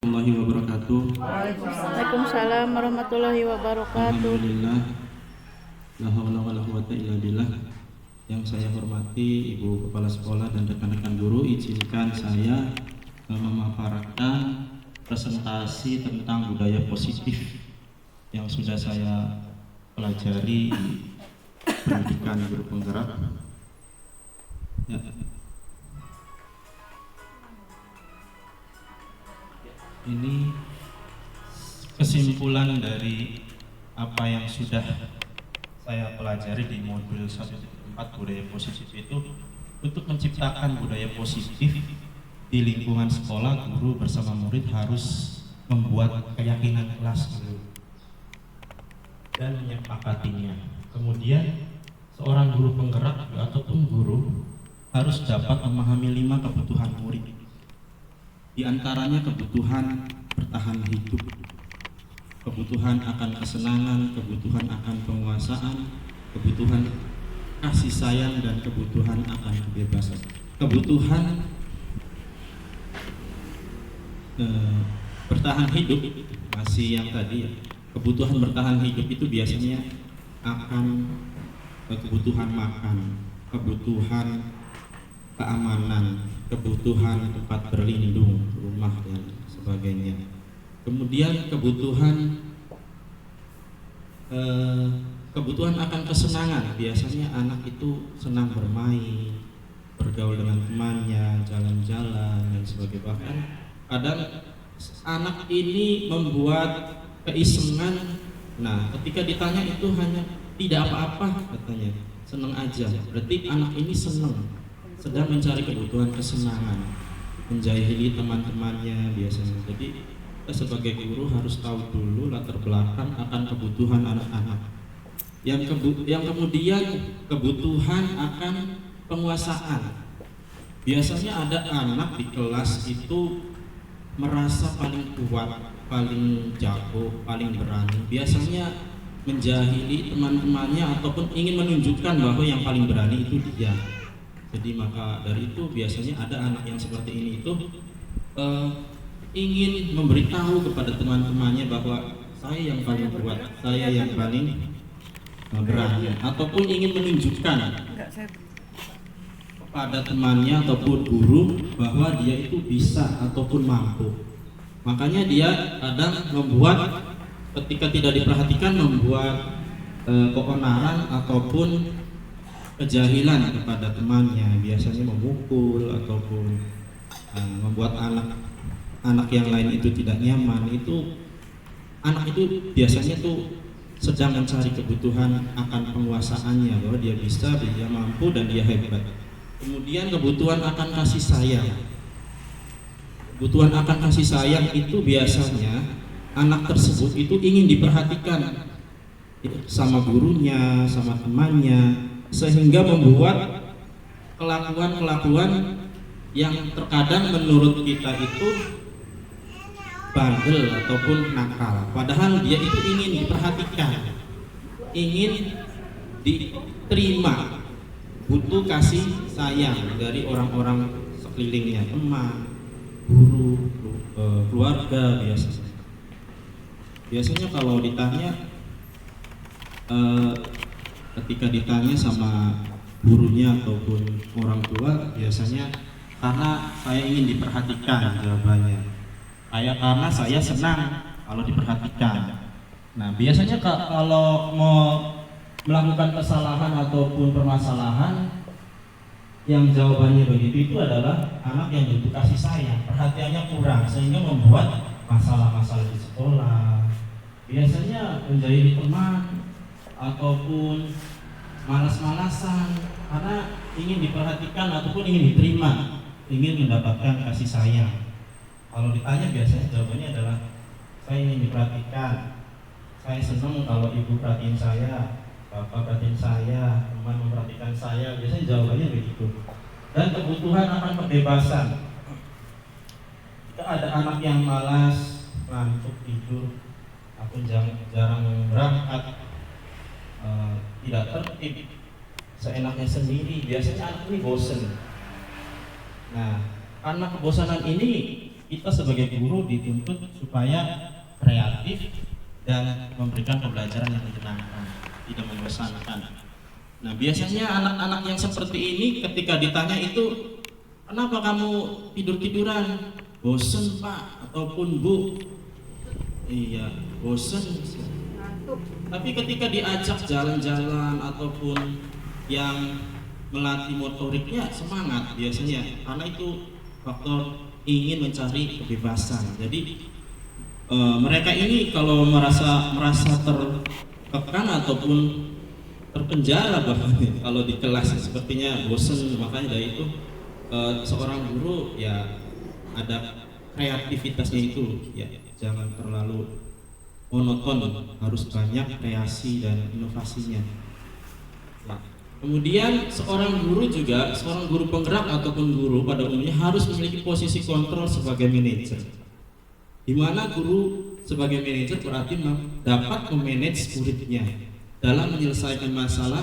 Warahmatullahi wabarakatuh. Waalaikumsalam warahmatullahi wabarakatuh. Alhamdulillah, la haula wala quwata illa billah. Yang saya hormati Ibu Kepala Sekolah dan rekan-rekan guru, izinkan saya memaparkan presentasi tentang budaya positif yang sudah saya pelajari di pendidikan guru penggerak. Ya. Ini kesimpulan dari apa yang sudah saya pelajari di modul 1.4 budaya positif itu, untuk menciptakan budaya positif di lingkungan sekolah, guru bersama murid harus membuat keyakinan kelas dulu dan menyepakatinya. Kemudian seorang guru penggerak ataupun guru harus dapat memahami 5 kebutuhan murid. Di antaranya kebutuhan bertahan hidup, kebutuhan akan kesenangan, kebutuhan akan penguasaan, kebutuhan kasih sayang, dan kebutuhan akan kebebasan. Kebutuhan bertahan hidup masih yang tadi ya. Kebutuhan bertahan hidup itu biasanya akan kebutuhan makan, kebutuhan keamanan, kebutuhan tempat berlindung, rumah dan sebagainya. Kemudian kebutuhan akan kesenangan. Biasanya anak itu senang bermain, bergaul dengan temannya, jalan-jalan dan sebagainya. Bahkan kadang anak ini membuat keisengan. Nah, ketika ditanya itu hanya tidak apa-apa katanya, senang aja. Berarti anak ini senang, sedang mencari kebutuhan kesenangan, menjahili teman-temannya biasanya. Jadi kita sebagai guru harus tahu dulu latar belakang akan kebutuhan anak-anak. Yang kemudian kebutuhan akan penguasaan. Biasanya ada anak di kelas itu merasa paling kuat, paling jago, paling berani. Biasanya menjahili teman-temannya ataupun ingin menunjukkan bahwa yang paling berani itu dia. Jadi maka dari itu biasanya ada anak yang seperti ini itu ingin memberitahu kepada teman-temannya bahwa saya yang paling kuat, saya yang paling berani, ataupun ingin menunjukkan kepada temannya ataupun guru bahwa dia itu bisa ataupun mampu. Makanya dia kadang membuat, ketika tidak diperhatikan, membuat keonaran ataupun kejahilan kepada temannya, biasanya memukul ataupun membuat anak yang lain itu tidak nyaman. Itu anak itu biasanya tuh sedang mencari kebutuhan akan penguasaannya, bahwa dia bisa, dia mampu, dan dia hebat. Kemudian kebutuhan akan kasih sayang. Kebutuhan akan kasih sayang itu biasanya anak tersebut itu ingin diperhatikan sama gurunya, sama temannya, sehingga membuat kelakuan-kelakuan yang terkadang menurut kita itu bandel ataupun nakal. Padahal dia itu ingin diperhatikan, ingin diterima, butuh kasih sayang dari orang-orang sekelilingnya, teman, guru, keluarga biasanya. Biasanya kalau ditanya, ketika ditanya sama gurunya ataupun orang tua, biasanya karena saya ingin diperhatikan jawabannya, karena saya senang kalau diperhatikan. Nah, biasanya kalau mau melakukan kesalahan ataupun permasalahan yang jawabannya begitu, itu adalah anak yang butuh kasih sayang, perhatiannya kurang, sehingga membuat masalah-masalah di sekolah, biasanya menjadi teman ataupun malas-malasan karena ingin diperhatikan ataupun ingin diterima, ingin mendapatkan kasih sayang. Kalau ditanya biasanya jawabannya adalah saya ingin diperhatikan, saya senang kalau ibu perhatiin saya, bapak perhatiin saya, teman memperhatikan saya. Biasanya jawabannya begitu. Dan kebutuhan akan kebebasan. Jika ada anak yang malas, ngantuk, tidur, ataupun jarang berangkat, tidak tertib, seenaknya sendiri, biasanya anak ini bosen. Nah, karena kebosanan ini kita sebagai guru dituntut supaya kreatif dan memberikan pembelajaran yang menyenangkan, tidak membosankan. Nah, biasanya anak-anak yang seperti ini ketika ditanya itu, kenapa kamu tidur-tiduran? Bosen Pak, ataupun Bu. Iya, bosen. Tapi ketika diajak jalan-jalan ataupun yang melatih motoriknya semangat biasanya, karena itu faktor ingin mencari kebebasan. Jadi mereka ini kalau merasa tertekan ataupun terpenjara bahkan kalau di kelas sepertinya bosen, makanya dari itu seorang guru ya ada kreativitasnya itu ya, jangan terlalu monoton, harus banyak kreasi dan inovasinya. Ya. Kemudian seorang guru juga, seorang guru penggerak ataupun guru pada umumnya harus memiliki posisi kontrol sebagai manajer. Di mana guru sebagai manajer berarti dapat memanage muridnya dalam menyelesaikan masalah.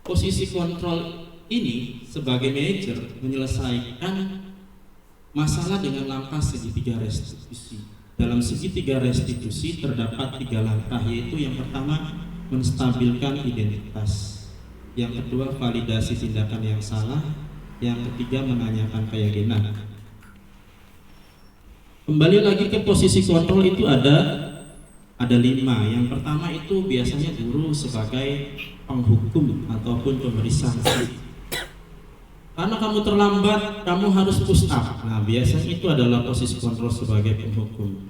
Posisi kontrol ini sebagai manajer menyelesaikan masalah dengan langkah segitiga restitusi. Dalam segitiga restitusi terdapat 3 langkah, yaitu yang pertama menstabilkan identitas, yang kedua validasi tindakan yang salah, yang ketiga menanyakan keyakinan. Kembali lagi ke posisi kontrol itu ada 5. Yang pertama itu biasanya guru sebagai penghukum ataupun pemberi sanksi. Karena kamu terlambat, kamu harus push up. Nah, biasanya itu adalah posisi kontrol sebagai penghukum.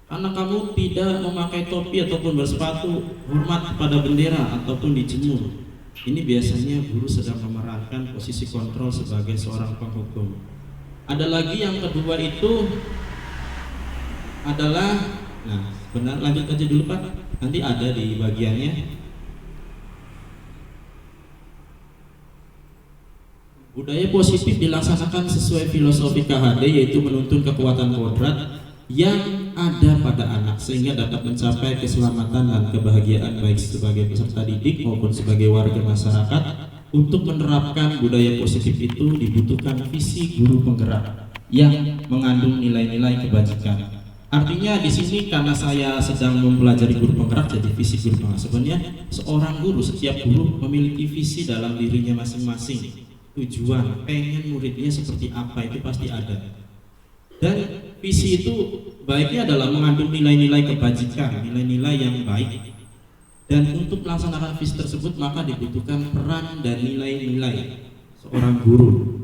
Karena kamu tidak memakai topi ataupun bersepatu, hormat kepada bendera ataupun dijemur. Ini biasanya guru sedang memerankan posisi kontrol sebagai seorang penghukum. Ada lagi yang kedua itu adalah, nah benar, lanjut aja dulu Pak, nanti ada di bagiannya. Budaya positif dilaksanakan sesuai filosofi KHD, yaitu menuntun kekuatan kodrat yang ada pada anak sehingga dapat mencapai keselamatan dan kebahagiaan baik sebagai peserta didik maupun sebagai warga masyarakat. Untuk menerapkan budaya positif itu dibutuhkan visi guru penggerak yang mengandung nilai-nilai kebajikan. Artinya di sini karena saya sedang mempelajari guru penggerak, jadi visi guru penggerak. Sebenarnya seorang guru, setiap guru memiliki visi dalam dirinya masing-masing. Tujuan, pengen muridnya seperti apa itu pasti ada. Dan visi itu baiknya adalah mengandung nilai-nilai kebajikan, nilai-nilai yang baik. Dan untuk melaksanakan visi tersebut maka dibutuhkan peran dan nilai-nilai seorang guru.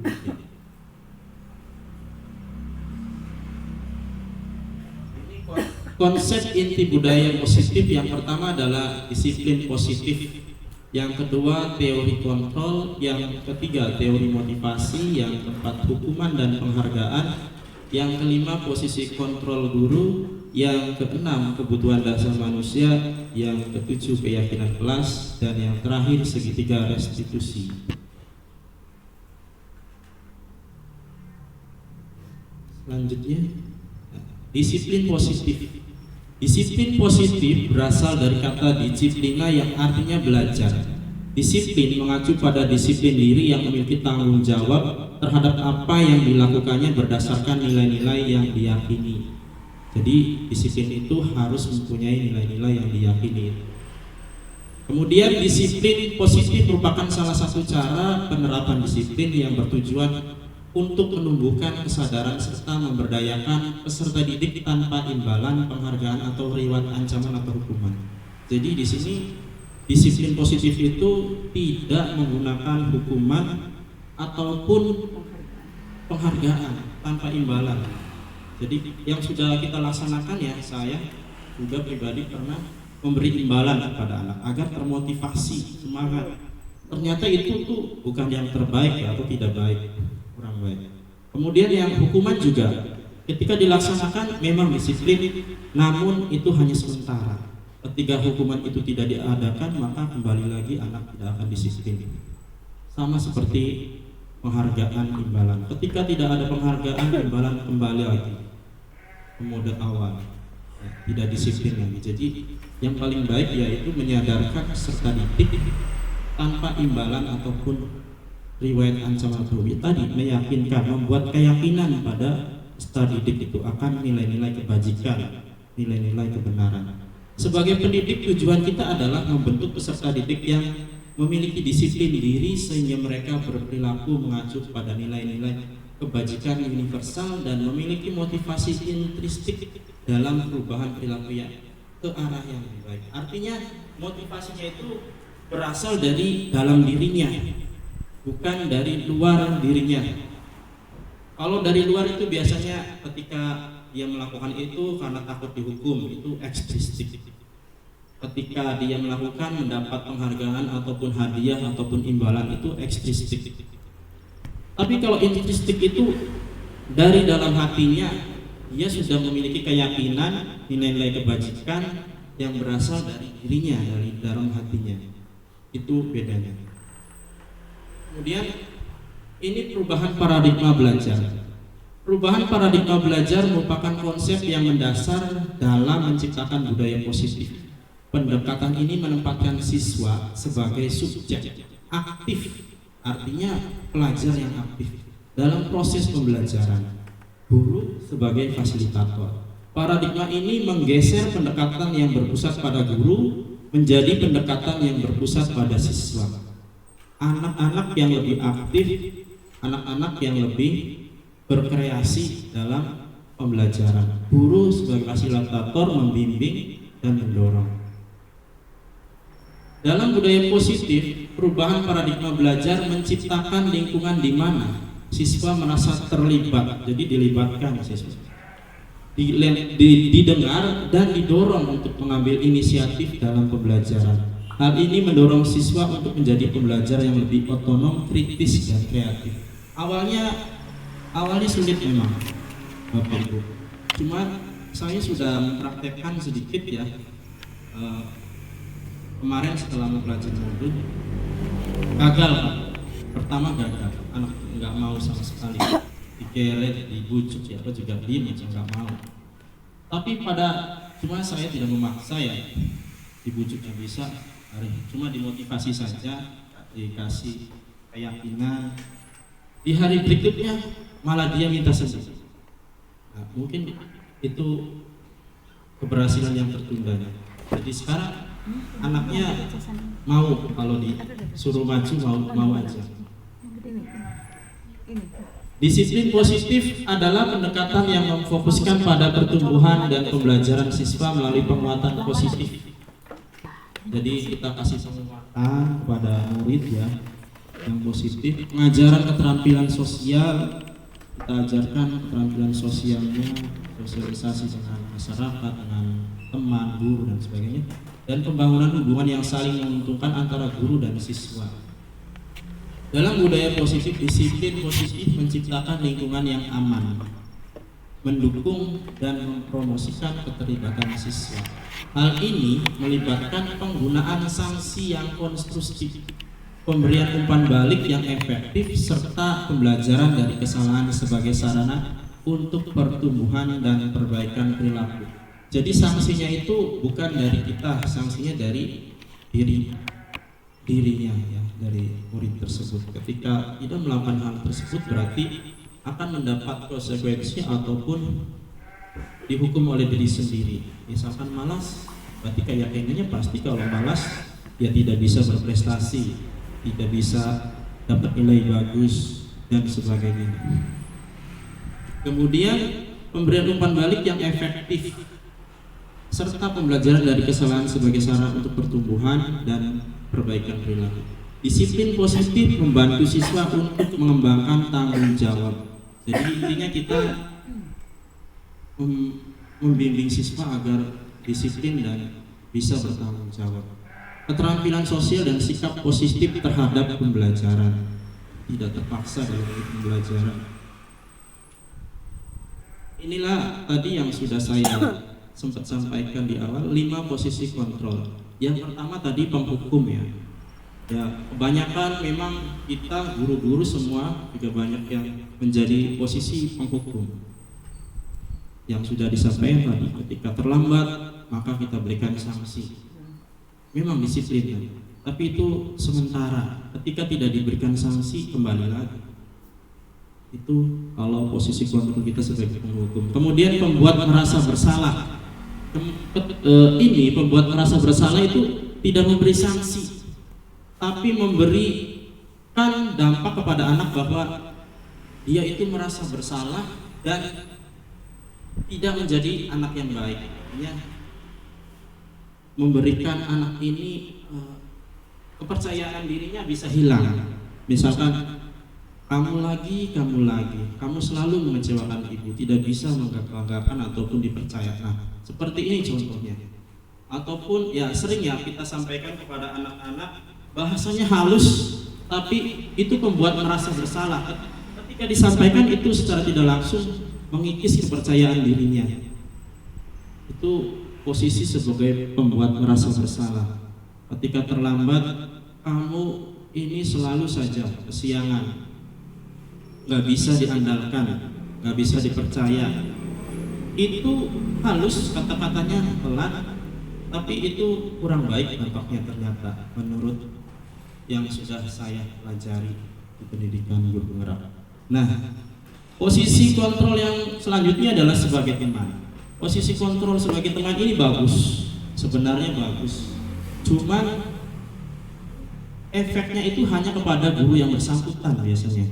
Konsep inti budaya positif yang pertama adalah disiplin positif. Yang kedua teori kontrol, yang ketiga teori motivasi, yang keempat hukuman dan penghargaan, yang kelima posisi kontrol guru, yang keenam kebutuhan dasar manusia, yang ketujuh keyakinan kelas, dan yang terakhir segitiga restitusi. Selanjutnya disiplin positif. Disiplin positif berasal dari kata disiplina yang artinya belajar. Disiplin mengacu pada disiplin diri yang memiliki tanggung jawab terhadap apa yang dilakukannya berdasarkan nilai-nilai yang diyakini. Jadi disiplin itu harus mempunyai nilai-nilai yang diyakini. Kemudian disiplin positif merupakan salah satu cara penerapan disiplin yang bertujuan untuk menumbuhkan kesadaran serta memberdayakan peserta didik tanpa imbalan, penghargaan atau reward, ancaman atau hukuman. Jadi di sini disiplin positif itu tidak menggunakan hukuman ataupun penghargaan tanpa imbalan. Jadi yang sudah kita laksanakan ya, saya juga pribadi pernah memberi imbalan kepada anak agar termotivasi, semangat. Ternyata itu tuh bukan yang terbaik ya, atau tidak baik, kurang baik. Kemudian yang hukuman juga ketika dilaksanakan memang disiplin, namun itu hanya sementara. Ketika hukuman itu tidak diadakan, maka kembali lagi anak tidak akan disiplin. Sama seperti penghargaan imbalan. Ketika tidak ada penghargaan, imbalan kembali lagi ke mode awal, ya, tidak disiplin lagi. Jadi yang paling baik yaitu menyadarkan peserta didik tanpa imbalan ataupun riwayat ancaman atau tadi, meyakinkan, membuat keyakinan pada peserta didik itu akan nilai-nilai kebajikan, nilai-nilai kebenaran. Sebagai pendidik, tujuan kita adalah membentuk peserta didik yang memiliki disiplin diri sehingga mereka berperilaku mengacu pada nilai-nilai kebajikan universal dan memiliki motivasi intrinsik dalam perubahan perilaku yang ke arah yang lebih baik. Artinya motivasinya itu berasal dari dalam dirinya, bukan dari luar dirinya. Kalau dari luar itu biasanya ketika dia melakukan itu karena takut dihukum, itu ekstristik. Ketika dia melakukan mendapat penghargaan ataupun hadiah ataupun imbalan, itu ekstristik. Tapi kalau intrinsik itu dari dalam hatinya, dia sudah memiliki keyakinan, nilai-nilai kebajikan yang berasal dari dirinya, dari dalam hatinya. Itu bedanya. Kemudian ini perubahan paradigma belajar. Perubahan paradigma belajar merupakan konsep yang mendasar dalam menciptakan budaya positif. Pendekatan ini menempatkan siswa sebagai subjek aktif, artinya pelajar yang aktif dalam proses pembelajaran, guru sebagai fasilitator. Paradigma ini menggeser pendekatan yang berpusat pada guru menjadi pendekatan yang berpusat pada siswa. Anak-anak yang lebih aktif, anak-anak yang lebih berkreasi dalam pembelajaran. Guru sebagai fasilitator membimbing dan mendorong. Dalam budaya positif, perubahan paradigma belajar menciptakan lingkungan di mana siswa merasa terlibat, jadi dilibatkan siswa. Didengar dan didorong untuk mengambil inisiatif dalam pembelajaran. Hal ini mendorong siswa untuk menjadi pembelajar yang lebih otonom, kritis, dan kreatif. Awalnya sulit memang, Bapak Ibu. Cuma saya sudah mempraktekkan sedikit ya. Kemarin setelah mempelajari modul, gagal Pak. Pertama gagal, anak nggak mau sama sekali. Digeret, dibujuk, siapa juga diem aja nggak mau. Tapi cuma saya tidak memaksa ya, dibujuknya bisa, cuma dimotivasi saja, dikasih keyakinan. Di hari berikutnya malah dia minta sendiri. Nah, mungkin itu keberhasilan yang tertunda. Jadi sekarang anaknya mau, kalau disuruh maju mau aja. Disiplin positif adalah pendekatan yang memfokuskan pada pertumbuhan dan pembelajaran siswa melalui penguatan positif. Jadi kita kasih penguatan kepada murid ya yang positif. Pengajaran keterampilan sosial, kita ajarkan keterampilan sosialnya, sosialisasi dengan masyarakat, dengan teman, guru dan sebagainya. Dan pembangunan hubungan yang saling menguntungkan antara guru dan siswa. Dalam budaya positif, disiplin positif menciptakan lingkungan yang aman, mendukung dan mempromosikan keterlibatan siswa. Hal ini melibatkan penggunaan sanksi yang konstruktif, pemberian umpan balik yang efektif, serta pembelajaran dari kesalahan sebagai sarana untuk pertumbuhan dan perbaikan perilaku. Jadi sanksinya itu bukan dari kita, sanksinya dari dirinya ya, dari murid tersebut. Ketika tidak melakukan hal tersebut berarti akan mendapat konsekuensi ataupun dihukum oleh diri sendiri. Misalkan malas, berarti keyakinannya pasti kalau malas ya tidak bisa berprestasi, tidak bisa dapat nilai bagus dan sebagainya. Kemudian pemberian umpan balik yang efektif serta pembelajaran dari kesalahan sebagai sarana untuk pertumbuhan dan perbaikan perilaku. Disiplin positif membantu siswa untuk mengembangkan tanggung jawab. Jadi intinya kita membimbing siswa agar disiplin dan bisa bertanggung jawab. Keterampilan sosial dan sikap positif terhadap pembelajaran, tidak terpaksa dalam pembelajaran. Inilah tadi yang sudah saya sempat sampaikan di awal, 5 posisi kontrol. Yang pertama tadi penghukum ya. Ya, kebanyakan memang kita guru-guru semua juga banyak yang menjadi posisi penghukum. Yang sudah disampaikan tadi, ketika terlambat maka kita berikan sanksi. Memang disiplin, tapi itu sementara. Ketika tidak diberikan sanksi kembali lagi. Itu kalau posisi kontrol kita sebagai penghukum. Kemudian pembuat merasa bersalah. Ini pembuat merasa bersalah itu tidak memberi sanksi, tapi memberikan dampak kepada anak bahwa dia itu merasa bersalah dan tidak menjadi anak yang baik. Artinya memberikan anak ini kepercayaan dirinya bisa hilang. Misalkan kamu selalu mengecewakan ibu, tidak bisa menggagakan ataupun dipercaya. Nah, seperti ini contohnya. Ataupun ya sering ya kita sampaikan kepada anak-anak, bahasanya halus tapi itu membuat merasa bersalah. Ketika disampaikan itu secara tidak langsung mengikis kepercayaan dirinya. Itu posisi sebagai pembuat merasa bersalah. Ketika terlambat, kamu ini selalu saja kesiangan, nggak bisa diandalkan, nggak bisa dipercaya. Itu halus, kata-katanya pelan, tapi itu kurang baik dampaknya ternyata menurut yang sudah saya pelajari di pendidikan guru penggerak. Nah, posisi kontrol yang selanjutnya adalah sebagai teman. Posisi kontrol sebagai teman ini bagus, sebenarnya bagus. Cuman efeknya itu hanya kepada guru yang bersangkutan biasanya.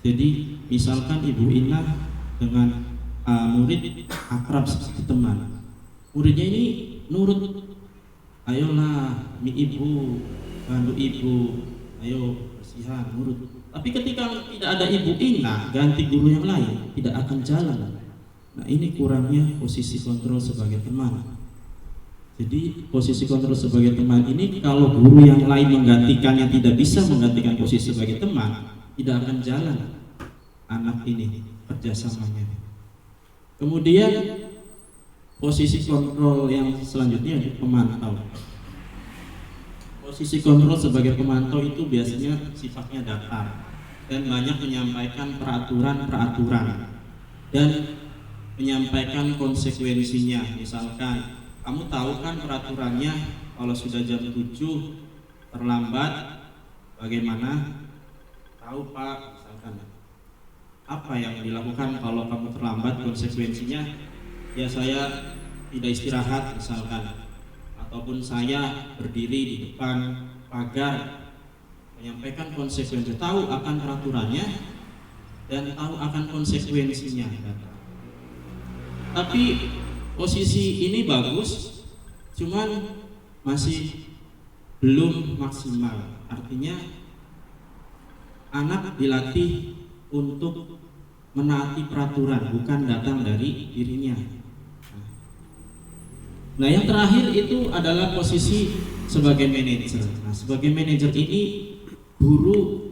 Jadi misalkan Ibu Inah dengan murid akrab seperti teman, muridnya ini nurut, ayolah ibu, bantu ibu, ayo bersihan, nurut. Tapi ketika tidak ada Ibu Inah, ganti guru yang lain, tidak akan jalan. Nah, ini kurangnya posisi kontrol sebagai teman. Jadi posisi kontrol sebagai teman ini kalau guru yang lain menggantikannya, tidak bisa menggantikan posisi sebagai teman, tidak akan jalan anak ini kerjasamanya. Kemudian posisi kontrol yang selanjutnya adalah pemantau. Posisi kontrol sebagai pemantau itu biasanya sifatnya datar dan banyak menyampaikan peraturan-peraturan dan menyampaikan konsekuensinya. Misalkan kamu tahu kan peraturannya, kalau sudah jam 7 terlambat bagaimana? Tahu Pak, misalkan. Apa yang dilakukan kalau kamu terlambat, konsekuensinya? Ya saya tidak istirahat misalkan, ataupun saya berdiri di depan pagar, menyampaikan konsekuensi, tahu akan peraturannya dan tahu akan konsekuensinya. Tapi posisi ini bagus, cuman masih belum maksimal. Artinya anak dilatih untuk menaati peraturan, bukan datang dari dirinya. Nah, yang terakhir itu adalah posisi sebagai manajer. Nah, sebagai manajer ini guru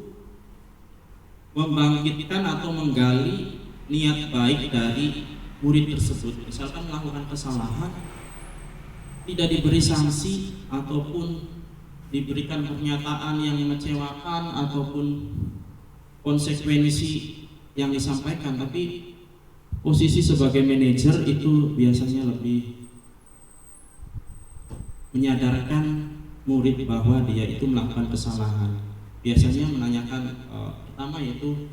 membangkitkan atau menggali niat baik dari murid tersebut. Misalkan melakukan kesalahan, tidak diberi sanksi ataupun diberikan pernyataan yang mengecewakan ataupun konsekuensi yang disampaikan, tapi posisi sebagai manajer itu biasanya lebih menyadarkan murid bahwa dia itu melakukan kesalahan. Biasanya menanyakan pertama yaitu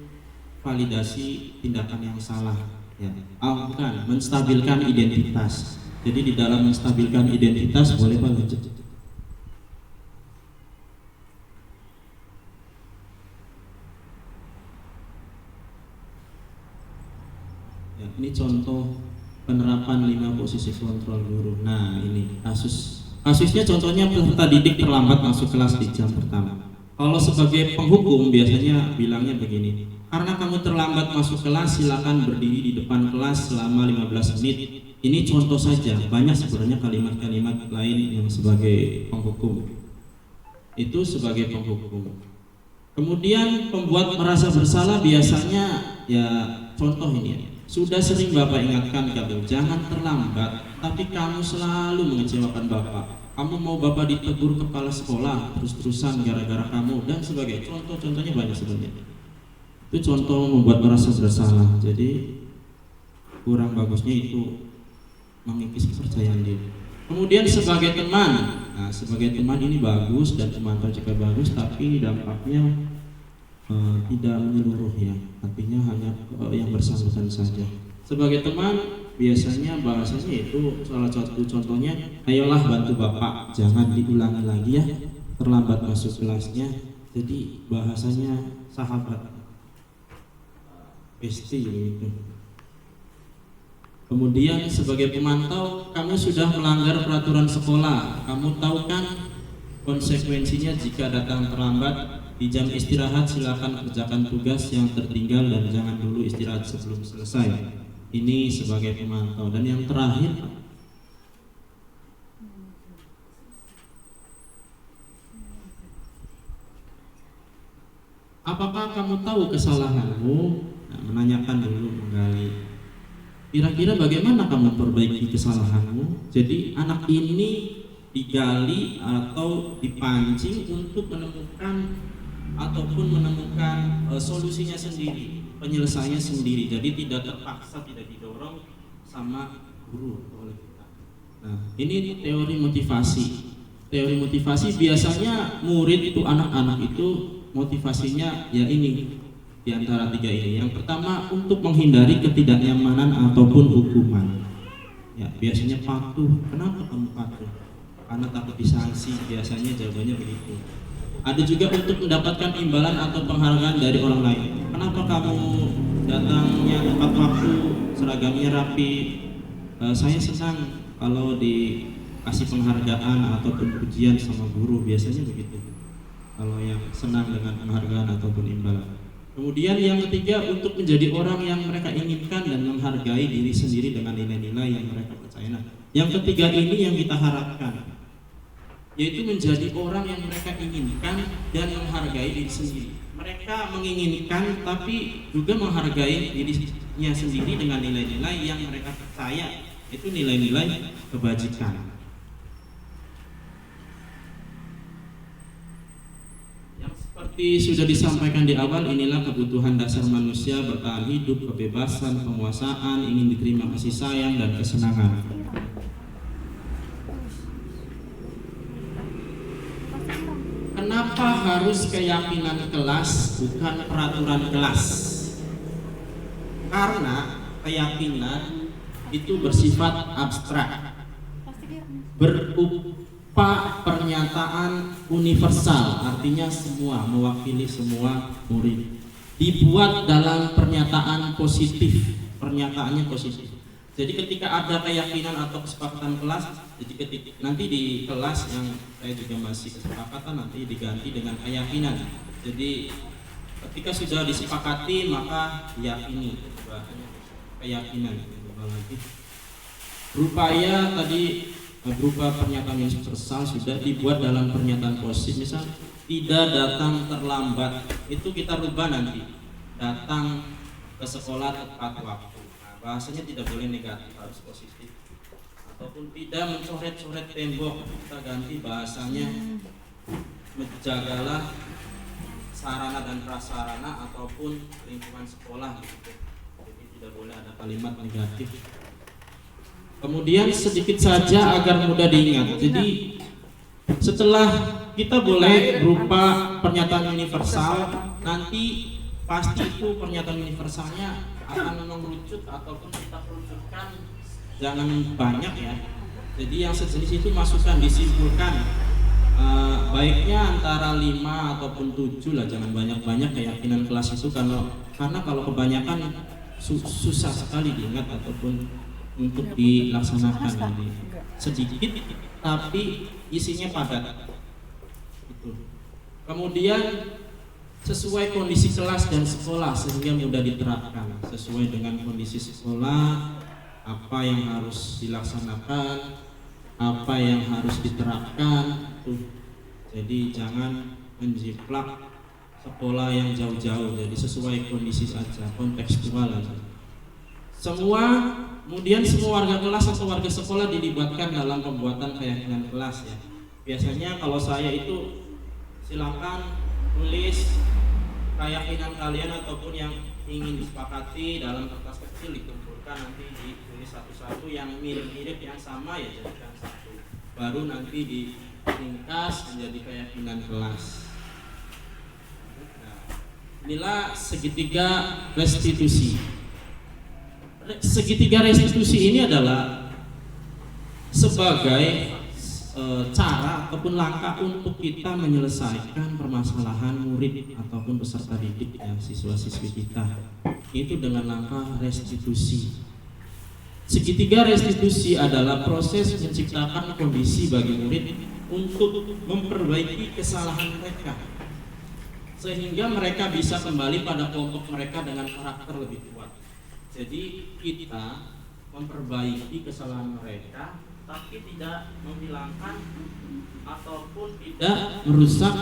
validasi tindakan yang salah, ya. Bukan, menstabilkan identitas. Jadi di dalam menstabilkan identitas boleh Pak lanjut. Ya, ini contoh penerapan 5 posisi kontrol guru. Nah, ini kasusnya contohnya peserta didik terlambat masuk kelas di jam pertama. Kalau sebagai penghukum biasanya bilangnya begini, karena kamu terlambat masuk kelas, silakan berdiri di depan kelas selama 15 menit. Ini contoh saja, banyak sebenarnya kalimat-kalimat lain yang sebagai penghukum. Itu sebagai penghukum. Kemudian pembuat merasa bersalah biasanya ya contoh ini. Sudah sering Bapak ingatkan kamu, jangan terlambat, tapi kamu selalu mengecewakan Bapak. Kamu mau Bapak ditegur kepala sekolah terus-terusan gara-gara kamu dan sebagainya. Contoh-contohnya banyak sebenarnya. Itu contoh membuat merasa bersalah. Jadi kurang bagusnya itu mengikis kepercayaan diri. Kemudian sebagai teman, nah sebagai teman ini bagus dan pemantau juga bagus, tapi dampaknya tidak menyeluruh ya, artinya hanya yang bersangkutan saja. Sebagai teman biasanya bahasanya itu salah satu contohnya, ayolah bantu bapak, jangan diulangi lagi ya, terlambat masuk kelasnya. Jadi bahasanya sahabat, bestie gitu. Kemudian sebagai pemantau, kamu sudah melanggar peraturan sekolah. Kamu tahu kan konsekuensinya jika datang terlambat. Di jam istirahat silakan kerjakan tugas yang tertinggal dan jangan dulu istirahat sebelum selesai. Ini sebagai pemantau. Dan yang terakhir, apakah kamu tahu kesalahanmu? Nah, menanyakan dulu, menggali. Kira-kira bagaimana kamu perbaiki kesalahanmu? Jadi anak ini digali atau dipancing untuk menemukan solusinya sendiri, penyelesaiannya sendiri. Jadi tidak terpaksa, tidak didorong sama guru oleh kita. Nah, ini teori motivasi. Teori motivasi biasanya murid itu, anak-anak itu motivasinya ya ini, di antara tiga ini. Yang pertama, untuk menghindari ketidaknyamanan ataupun hukuman. Ya, biasanya patuh. Kenapa kamu patuh? Karena takut disanksi, biasanya jawabannya begitu. Ada juga untuk mendapatkan imbalan atau penghargaan dari orang lain. Kenapa kamu datangnya tepat waktu, seragamnya rapi? Saya senang kalau dikasih penghargaan ataupun pujian sama guru, biasanya begitu. Kalau yang senang dengan penghargaan ataupun imbalan. Kemudian yang ketiga, untuk menjadi orang yang mereka inginkan dan menghargai diri sendiri dengan nilai-nilai yang mereka percaya. Nah, yang ketiga ini yang kita harapkan, yaitu menjadi orang yang mereka inginkan dan menghargai diri sendiri. Mereka menginginkan tapi juga menghargai dirinya sendiri dengan nilai-nilai yang mereka percaya, itu nilai-nilai kebajikan. Yang seperti sudah disampaikan di awal, inilah kebutuhan dasar manusia: bertahan hidup, kebebasan, penguasaan, ingin diterima kasih sayang dan kesenangan. Kenapa harus keyakinan kelas bukan peraturan kelas? Karena keyakinan itu bersifat abstrak, berupa pernyataan universal, artinya semua, mewakili semua murid. Dibuat dalam pernyataan positif, pernyataannya positif. Jadi ketika ada keyakinan atau kesepakatan kelas, jadi ketika nanti di kelas yang saya juga masih kesepakatan, nanti diganti dengan keyakinan. Jadi ketika sudah disepakati maka diyakini, keyakinan. Lagi berupaya tadi berupa pernyataan universal sudah dibuat dalam pernyataan positif. Misal tidak datang terlambat, itu kita rubah nanti datang ke sekolah tepat waktu. Bahasanya tidak boleh negatif, harus positif. Ataupun tidak mencoret-coret tembok, kita ganti bahasanya menjagalah sarana dan prasarana ataupun lingkungan sekolah gitu. Jadi tidak boleh ada kalimat negatif. Kemudian sedikit saja agar mudah diingat. Jadi setelah kita boleh berupa pernyataan universal, nanti pasti itu pernyataan universalnya akan mengerucut ataupun kita kerucutkan, jangan banyak ya. Jadi yang sejenis itu masukkan, disimpulkan, baiknya antara 5 ataupun 7 lah, jangan banyak-banyak keyakinan kelas itu, karena kalau kebanyakan susah sekali diingat ataupun untuk dilaksanakan. Jadi sedikit tapi isinya padat itu. Kemudian sesuai kondisi kelas dan sekolah sehingga mudah diterapkan, sesuai dengan kondisi sekolah, apa yang harus dilaksanakan, apa yang harus diterapkan tuh. Jadi jangan menjiplak sekolah yang jauh-jauh, jadi sesuai kondisi saja, kontekstual aja. Kemudian semua warga kelas atau warga sekolah dilibatkan dalam pembuatan keyakinan kelas ya. Biasanya kalau saya itu silakan tulis keyakinan kalian ataupun yang ingin disepakati dalam kertas kecil, dikumpulkan, nanti ditulis satu-satu, yang mirip-mirip yang sama ya jadikan satu, baru nanti diringkas menjadi keyakinan kelas. Nah, Inilah segitiga restitusi. Segitiga restitusi ini adalah sebagai cara ataupun langkah untuk kita menyelesaikan permasalahan murid ataupun peserta didik ya, siswa-siswi kita. Itu dengan langkah restitusi. Segitiga restitusi adalah proses menciptakan kondisi bagi murid untuk memperbaiki kesalahan mereka, sehingga mereka bisa kembali pada kelompok mereka dengan karakter lebih kuat. Jadi kita memperbaiki kesalahan mereka, tapi tidak menghilangkan ataupun tidak merusak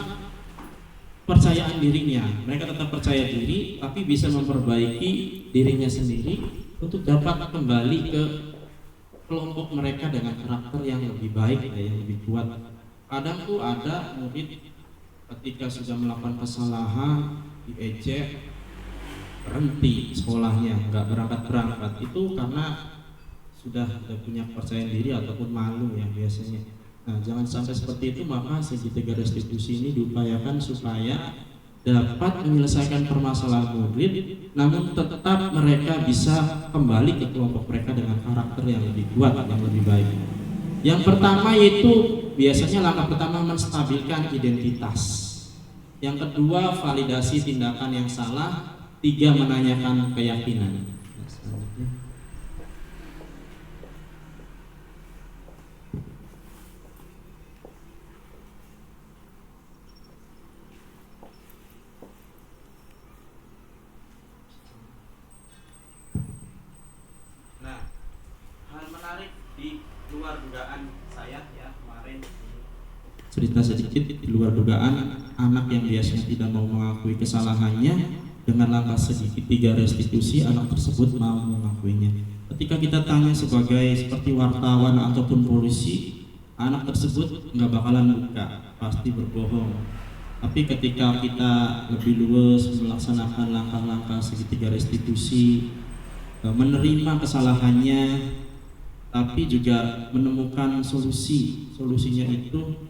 percayaan dirinya. Mereka tetap percaya diri, tapi bisa memperbaiki dirinya sendiri untuk dapat kembali ke kelompok mereka dengan karakter yang lebih baik, yang lebih kuat. Kadang tuh ada murid ketika sudah melakukan kesalahan, diejek, berhenti sekolahnya, nggak berangkat itu karena sudah punya kepercayaan diri ataupun malu ya biasanya. Nah, jangan sampai seperti itu, maka segitiga restitusi ini diupayakan supaya dapat menyelesaikan permasalahan murid, namun tetap mereka bisa kembali ke kelompok mereka dengan karakter yang lebih kuat, yang lebih baik. Yang pertama itu biasanya langkah pertama menstabilkan identitas. Yang kedua validasi tindakan yang salah. Tiga menanyakan keyakinan. Nah, hal menarik di luar dugaan saya ya kemarin, cerita sedikit di luar dugaan, anak yang biasanya tidak mau mengakui kesalahannya, dengan langkah segitiga restitusi anak tersebut mau mengakuinya. Ketika kita tanya seperti wartawan ataupun polisi, anak tersebut nggak bakalan buka, pasti berbohong. Tapi ketika kita lebih luwes melaksanakan langkah-langkah segitiga restitusi, menerima kesalahannya, tapi juga menemukan solusinya itu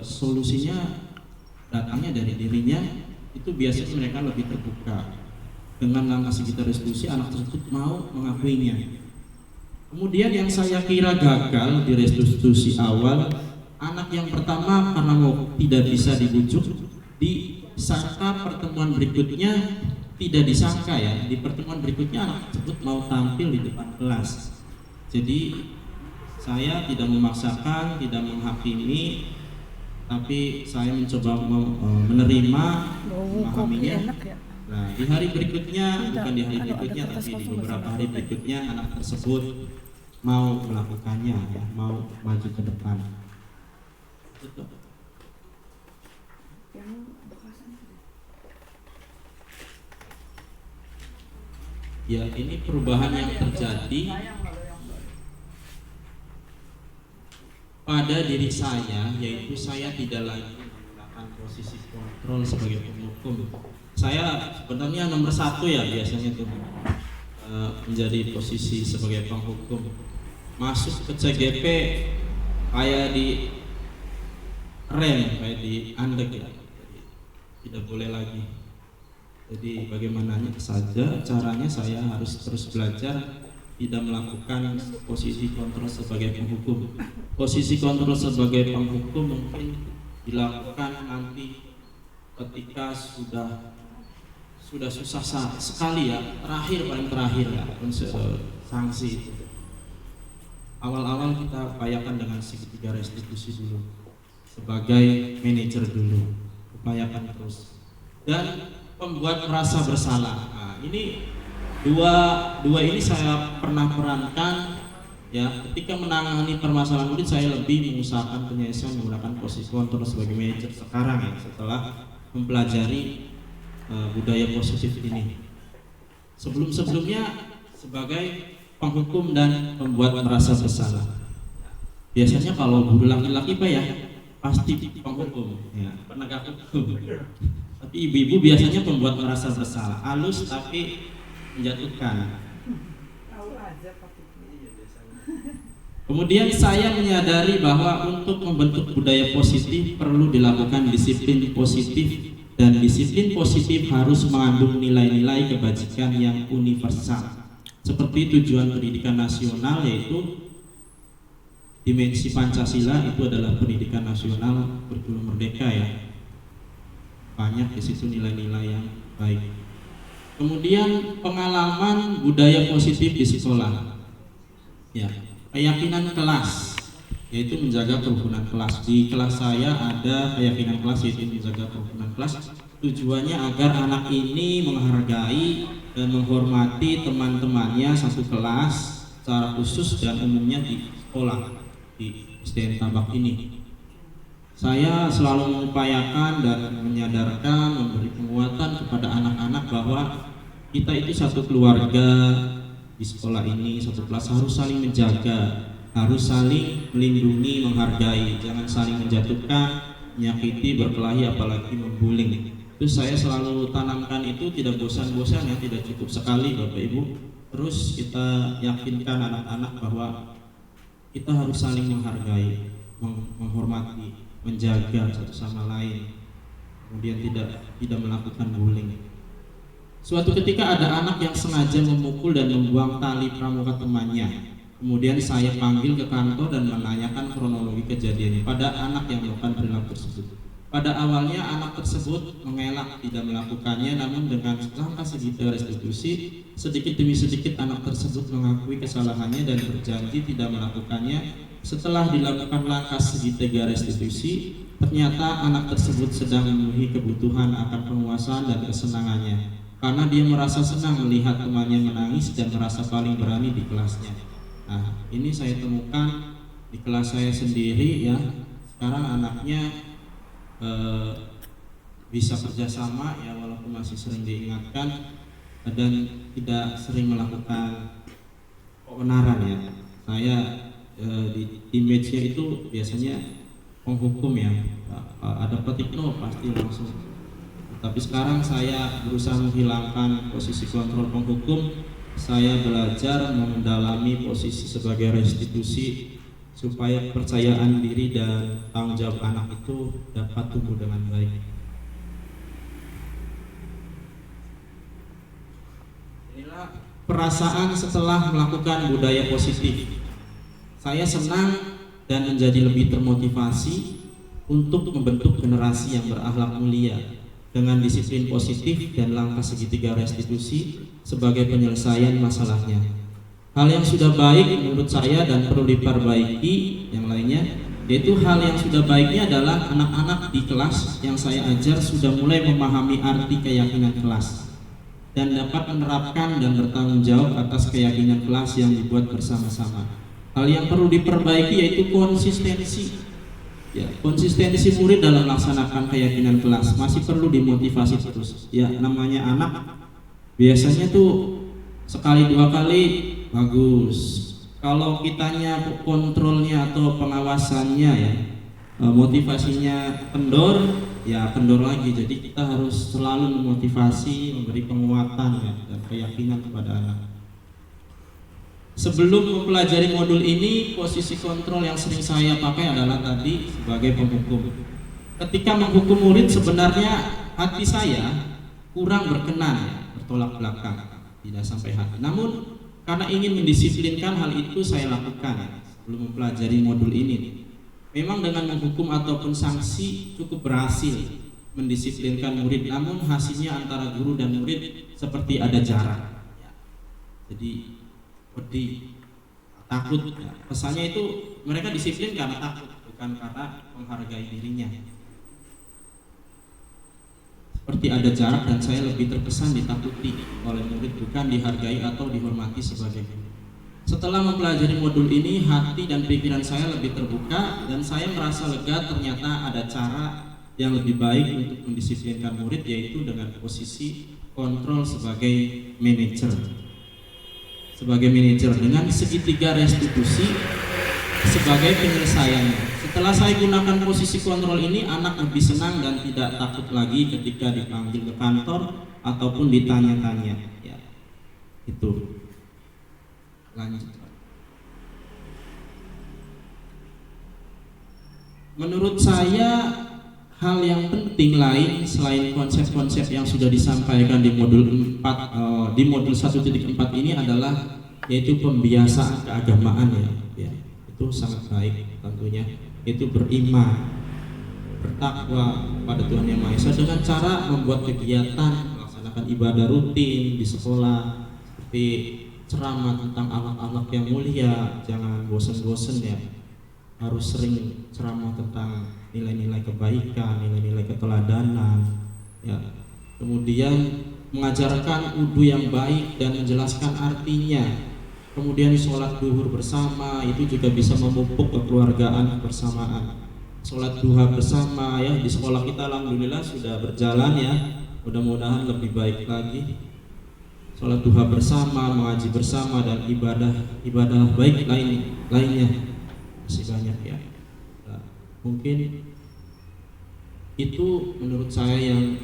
solusinya datangnya dari dirinya, itu biasanya mereka lebih terbuka. Dengan langkah segitiga restitusi anak tersebut mau mengakuinya. Kemudian yang saya kira gagal di restitusi awal, anak yang pertama karena tidak bisa dibujuk, disangka pertemuan berikutnya tidak disangka ya, di pertemuan berikutnya anak tersebut mau tampil di depan kelas. Jadi saya tidak memaksakan, tidak menghakimi, tapi saya mencoba menerima, memahaminya. Nah, di hari berikutnya, bukan di hari berikutnya, tapi di beberapa hari berikutnya anak tersebut mau melakukannya, ya, mau maju ke depan. Ya, ini perubahan yang terjadi pada diri saya, yaitu saya tidak lagi menggunakan posisi kontrol sebagai penghukum. Saya sebenarnya nomor 1 ya biasanya tuh menjadi posisi sebagai penghukum. Masuk ke CGP kayak di rem, kayak di andek ya, tidak boleh lagi. Jadi bagaimananya saja caranya saya harus terus belajar, tidak melakukan posisi kontrol sebagai penghukum. Posisi kontrol sebagai penghukum mungkin dilakukan nanti ketika sudah susah sekali ya, paling terakhir ya, sanksi itu. Awal-awal kita upayakan dengan segitiga restitusi dulu, sebagai manajer dulu, upayakan terus. Dan pembuat merasa bersalah. Nah, ini dua ini saya pernah perankan ya. Ketika menangani permasalahan murid, saya lebih mengusahakan penyelesaian menggunakan posisi kontrol sebagai manajer sekarang ya, setelah mempelajari budaya positif ini. Sebelumnya sebagai penghukum dan pembuat merasa bersalah. Biasanya kalau guru laki-laki Pak ya, pasti penghukum ya, penegak hukum. Tapi ibu-ibu biasanya pembuat merasa bersalah, halus tapi menjatuhkan. Kemudian saya menyadari bahwa untuk membentuk budaya positif perlu dilakukan disiplin positif dan disiplin positif harus mengandung nilai-nilai kebajikan yang universal. Seperti tujuan pendidikan nasional yaitu dimensi Pancasila itu adalah pendidikan nasional kurikulum merdeka ya. Banyak di situ nilai-nilai yang baik. Kemudian pengalaman budaya positif di sekolah. Ya, keyakinan kelas yaitu menjaga kerukunan kelas. Di kelas saya ada keyakinan kelas yaitu menjaga kerukunan kelas. Tujuannya agar anak ini menghargai dan menghormati teman-temannya satu kelas secara khusus dan umumnya di sekolah di SDN Tambak ini. Saya selalu mengupayakan dan menyadarkan, memberi penguatan kepada anak-anak bahwa kita itu satu keluarga di sekolah ini, satu kelas, harus saling menjaga, harus saling melindungi, menghargai, jangan saling menjatuhkan, menyakiti, berkelahi, apalagi membuli. Itu saya selalu tanamkan itu, tidak bosan-bosan ya, tidak cukup sekali Bapak Ibu. Terus kita yakinkan anak-anak bahwa kita harus saling menghargai, menghormati, menjaga satu sama lain, kemudian tidak melakukan bullying. Suatu ketika ada anak yang sengaja memukul dan membuang tali pramuka temannya. Kemudian saya panggil ke kantor dan menanyakan kronologi kejadiannya pada anak yang melakukan perilaku tersebut. Pada awalnya anak tersebut mengelak tidak melakukannya, namun dengan langkah segitiga restitusi, sedikit demi sedikit anak tersebut mengakui kesalahannya dan berjanji tidak melakukannya. Setelah dilakukan langkah segitiga restitusi, ternyata anak tersebut sedang memenuhi kebutuhan akan penguasaan dan kesenangannya, karena dia merasa senang melihat temannya menangis dan merasa paling berani di kelasnya. Nah, ini saya temukan di kelas saya sendiri ya. Sekarang anaknya bisa kerjasama ya, walaupun masih sering diingatkan dan tidak sering melakukan keonaran ya. Saya di image-nya itu biasanya penghukum ya, ada petik no pasti langsung. Tapi sekarang saya berusaha menghilangkan posisi kontrol penghukum. Saya belajar mendalami posisi sebagai restitusi supaya kepercayaan diri dan tanggung jawab anak itu dapat tumbuh dengan baik. Inilah perasaan setelah melakukan budaya positif. Saya senang dan menjadi lebih termotivasi untuk membentuk generasi yang berakhlak mulia dengan disiplin positif dan langkah segitiga restitusi sebagai penyelesaian masalahnya. Hal yang sudah baik menurut saya dan perlu diperbaiki yang lainnya, yaitu hal yang sudah baiknya adalah anak-anak di kelas yang saya ajar sudah mulai memahami arti keyakinan kelas dan dapat menerapkan dan bertanggung jawab atas keyakinan kelas yang dibuat bersama-sama. Hal yang perlu diperbaiki yaitu konsistensi. Ya, konsistensi murid dalam melaksanakan keyakinan kelas masih perlu dimotivasi terus. Ya, namanya anak biasanya tuh sekali dua kali bagus. Kalau kitanya kontrolnya atau pengawasannya ya, motivasinya kendor, ya kendor lagi. Jadi kita harus selalu memotivasi, memberi penguatan ya, dan keyakinan kepada anak. Sebelum mempelajari modul ini, posisi kontrol yang sering saya pakai adalah tadi sebagai penghukum. Ketika menghukum murid sebenarnya hati saya kurang berkenan ya, bertolak belakang, tidak sampai hati. Namun karena ingin mendisiplinkan hal itu saya lakukan ya, sebelum mempelajari modul ini. Memang dengan menghukum ataupun sanksi cukup berhasil mendisiplinkan murid, namun hasilnya antara guru dan murid seperti ada jarak. Ya. Jadi pedih, takut. Ya. Pesannya itu mereka disiplin karena takut, bukan karena menghargai dirinya. Seperti ada jarak dan saya lebih terkesan ditakuti oleh murid, bukan dihargai atau dihormati sebagai guru. Setelah mempelajari modul ini, hati dan pikiran saya lebih terbuka dan saya merasa lega. Ternyata ada cara yang lebih baik untuk mendisiplinkan murid, yaitu dengan posisi kontrol sebagai manajer. Sebagai manajer dengan segitiga restitusi sebagai penyelesaiannya. Setelah saya gunakan posisi kontrol ini, anak lebih senang dan tidak takut lagi ketika dipanggil ke kantor ataupun ditanya-tanya. Ya, itu. Lanjut. Menurut saya hal yang penting lain selain konsep-konsep yang sudah disampaikan di modul 4 di modul 1.4 ini adalah yaitu pembiasaan keagamaan ya. Itu sangat baik tentunya. Itu beriman, bertakwa pada Tuhan Yang Maha Esa dengan cara membuat kegiatan, melaksanakan ibadah rutin di sekolah seperti ceramah tentang akhlak-akhlak yang mulia, jangan bosan-bosan ya. Harus sering ceramah tentang nilai-nilai kebaikan, nilai-nilai keteladanan ya. Kemudian mengajarkan wudu yang baik dan menjelaskan artinya. Kemudian sholat duhur bersama itu juga bisa memupuk kekeluargaan bersamaan. Sholat duha bersama ya, di sekolah kita alhamdulillah sudah berjalan ya, mudah-mudahan lebih baik lagi. Sholat duha bersama, mengaji bersama, dan ibadah baik lainnya masih banyak ya. Nah, mungkin itu menurut saya yang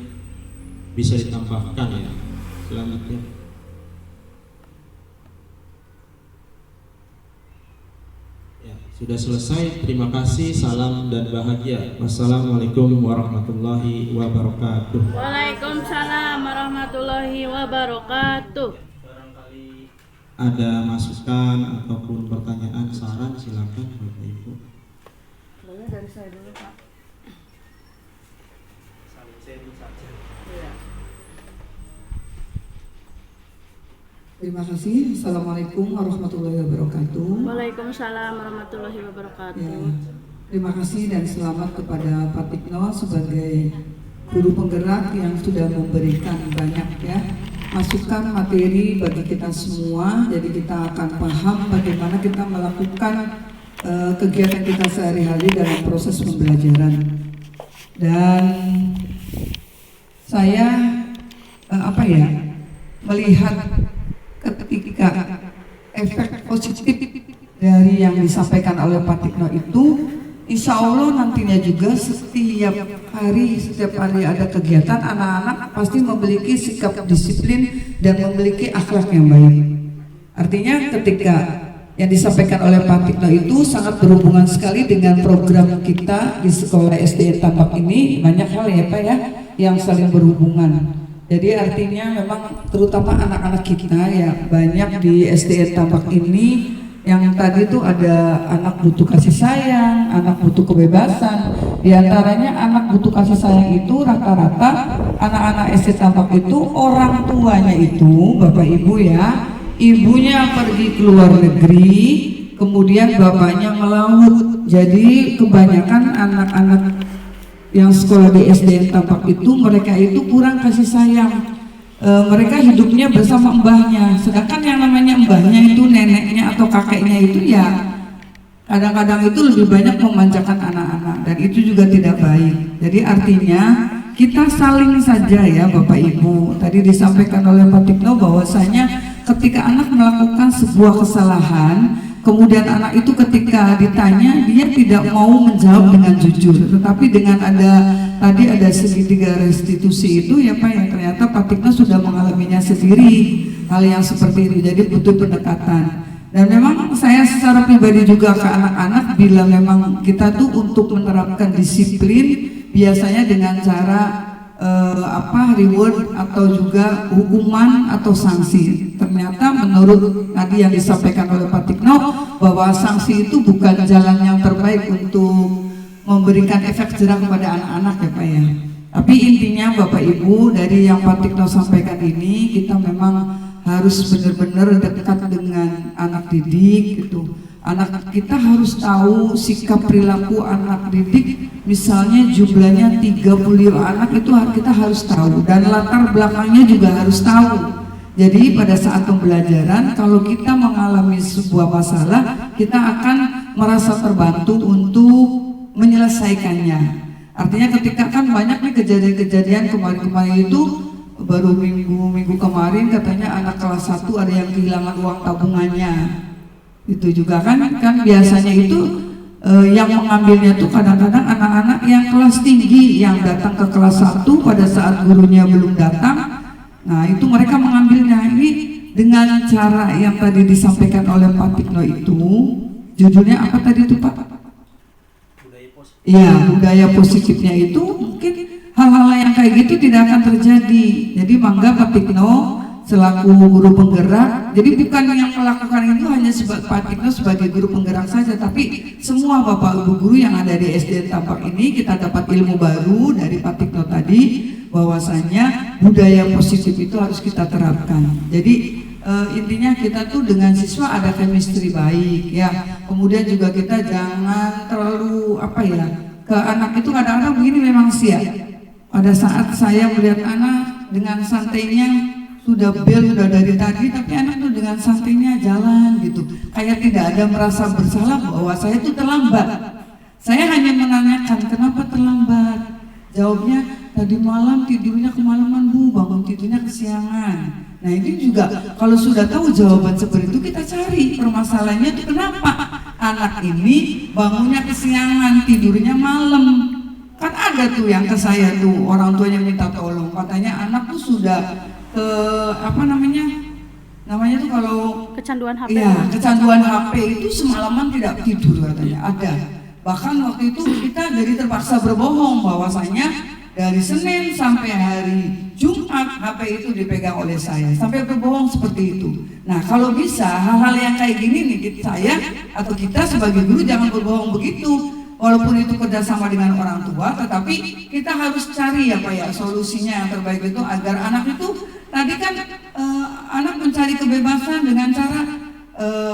bisa ditambahkan ya. Selanjutnya ya, sudah selesai. Terima kasih, salam dan bahagia. Wassalamualaikum warahmatullahi wabarakatuh. Waalaikumsalam warahmatullahi wabarakatuh. Barangkali ada masukan ataupun pertanyaan, saran, silakan Bapak Ibu. Boleh dari saya dulu, Pak. Saling sharing saja. Iya. Terima kasih. Assalamualaikum warahmatullahi wabarakatuh. Waalaikumsalam warahmatullahi wabarakatuh. Ya, terima kasih dan selamat kepada Pak Tikno sebagai guru penggerak yang sudah memberikan banyak ya masukan materi bagi kita semua. Jadi kita akan paham bagaimana kita melakukan kegiatan kita sehari-hari dalam proses pembelajaran. Dan saya melihat ketika efek positif dari yang disampaikan oleh Pak Tikno itu, insya Allah nantinya juga setiap hari ada kegiatan, anak-anak pasti memiliki sikap disiplin dan memiliki akhlak yang baik. Artinya ketika yang disampaikan oleh Pak Tikno itu sangat berhubungan sekali dengan program kita di sekolah SD Tambak ini. Banyak hal ya Pak ya yang saling berhubungan. Jadi artinya memang terutama anak-anak kita ya banyak di SD Tambak ini yang tadi itu ada anak butuh kasih sayang, anak butuh kebebasan. Di antaranya anak butuh kasih sayang itu rata-rata anak-anak SD Tambak itu orang tuanya itu Bapak Ibu ya, ibunya pergi ke luar negeri, kemudian bapaknya melaut. Jadi kebanyakan anak-anak yang sekolah di SD Tambak itu mereka itu kurang kasih sayang. Mereka hidupnya bersama mbahnya, sedangkan yang namanya mbahnya itu neneknya atau kakeknya itu ya kadang-kadang itu lebih banyak memanjakan anak-anak, dan itu juga tidak baik. Jadi artinya kita saling saja ya Bapak Ibu. Tadi disampaikan oleh Pak Tikno bahwasanya ketika anak melakukan sebuah kesalahan, kemudian anak itu ketika ditanya dia tidak mau menjawab dengan jujur, tetapi dengan tadi ada segitiga restitusi itu ya Pak, yang ternyata Pak Tikno sudah mengalaminya sendiri hal yang seperti ini. Jadi butuh pendekatan. Dan memang saya secara pribadi juga ke anak-anak, bila memang kita tuh untuk menerapkan disiplin biasanya dengan cara reward atau juga hukuman atau sanksi. Ternyata menurut tadi yang disampaikan oleh Pak Tikno bahwa sanksi itu bukan jalan yang terbaik untuk memberikan efek jerah kepada anak-anak ya Pak ya. Tapi intinya Bapak Ibu, dari yang Pak Tikno sampaikan ini, kita memang harus benar-benar dekat dengan anak didik gitu. Anak kita harus tahu sikap perilaku anak didik, misalnya jumlahnya 35 anak itu kita harus tahu, dan latar belakangnya juga harus tahu. Jadi pada saat pembelajaran kalau kita mengalami sebuah masalah, kita akan merasa terbantu untuk menyelesaikannya. Artinya ketika kan banyak nih kejadian-kejadian kemarin-kemarin itu, baru minggu kemarin katanya anak kelas 1 ada yang kehilangan uang tabungannya. Itu juga kan biasanya itu yang mengambilnya tuh kadang-kadang anak-anak yang kelas tinggi yang datang ke kelas 1 pada saat gurunya belum datang. Nah itu mereka mengambilnya. Ini dengan cara yang tadi disampaikan oleh Pak Tikno itu, judulnya apa tadi itu Pak? ya budaya positifnya itu mungkin hal-hal yang kayak gitu tidak akan terjadi. Jadi mangga Pak Tikno selaku guru penggerak, jadi bukan yang melakukan itu hanya Pak Tikno sebagai guru penggerak saja, tapi semua Bapak Ibu guru yang ada di SDN Tampak ini kita dapat ilmu baru dari Pak Tikno tadi, bahwasanya budaya positif itu harus kita terapkan. Jadi intinya kita tuh dengan siswa ada chemistry baik ya, kemudian juga kita jangan terlalu ke anak itu kadang-kadang begini memang sih ya, pada saat saya melihat anak dengan santainya sudah dari tadi, tapi anak tuh dengan santainya jalan gitu, kayak tidak ada merasa bersalah bahwa saya tuh terlambat. Saya hanya menanyakan kenapa terlambat, jawabnya tadi malam tidurnya kemalaman Bu, bangun tidurnya kesiangan. Nah itu juga kalau sudah tahu jawaban seperti itu kita cari permasalahannya itu kenapa anak ini bangunnya kesiangan, tidurnya malam. Kan ada tuh yang ke saya tuh orang tuanya minta tolong, katanya anak tuh sudah namanya tuh kalau Kecanduan HP. iya, kecanduan HP itu semalaman tidak tidur katanya ada. Bahkan waktu itu kita jadi terpaksa berbohong bahwasanya dari Senin sampai hari Jumat HP itu dipegang oleh saya, sampai berbohong seperti itu. Nah kalau bisa hal-hal yang kayak gini nih saya atau kita sebagai guru jangan berbohong begitu. Walaupun itu kerjasama dengan orang tua, tetapi kita harus cari ya Pak ya solusinya yang terbaik itu agar anak itu tadi kan anak mencari kebebasan dengan cara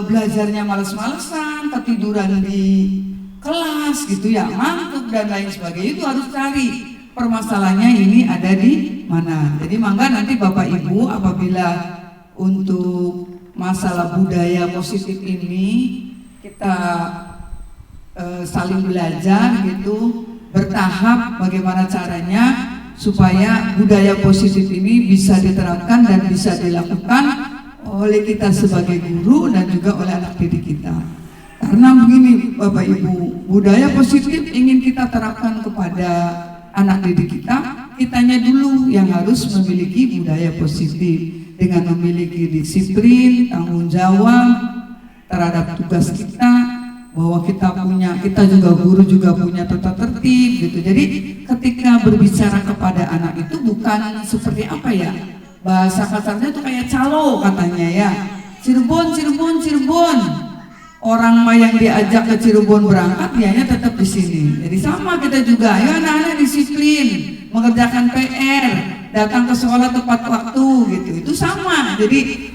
belajarnya males-malesan, ketiduran di kelas gitu ya, ngantuk dan lain sebagainya, itu harus cari permasalahannya ini ada di mana. Jadi mangga nanti Bapak Ibu apabila untuk masalah budaya positif ini kita saling belajar gitu, bertahap bagaimana caranya supaya budaya positif ini bisa diterapkan dan bisa dilakukan oleh kita sebagai guru dan juga oleh anak didik kita. Karena begini Bapak Ibu, budaya positif ingin kita terapkan kepada anak didik kita, kitanya dulu yang harus memiliki budaya positif dengan memiliki disiplin, tanggung jawab terhadap tugas kita, bahwa kita juga guru juga punya tata tertib gitu. Jadi ketika berbicara kepada anak itu bukan seperti bahasa kasarnya tuh kayak calo katanya ya, Cirebon orang yang diajak ke Cirebon berangkat dianya tetap di sini. Jadi sama kita juga, ayo anak-anak disiplin mengerjakan PR, datang ke sekolah tepat waktu gitu, itu sama. Jadi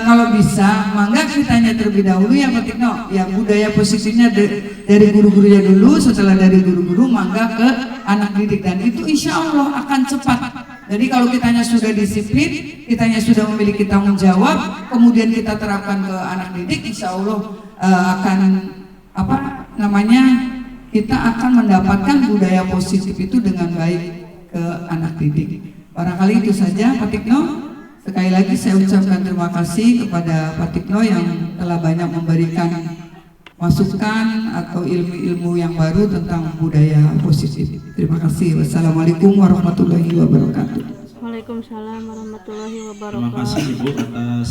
kalau bisa mangga kitanya terlebih dahulu ya Pak Tikno, ya budaya positifnya dari guru-gurunya dulu, setelah dari guru-guru mangga ke anak didik, dan itu insya Allah akan cepat. Jadi kalau kitanya sudah disiplin, kitanya sudah memiliki tanggung jawab, kemudian kita terapkan ke anak didik, insya Allah kita akan mendapatkan budaya positif itu dengan baik ke anak didik. Barangkali itu saja Pak Tikno. Sekali lagi saya ucapkan terima kasih kepada Pak Tikno yang telah banyak memberikan masukan atau ilmu-ilmu yang baru tentang budaya positif. Terima kasih. Wassalamualaikum warahmatullahi wabarakatuh. Waalaikumsalam warahmatullahi wabarakatuh. Terima kasih Ibu atas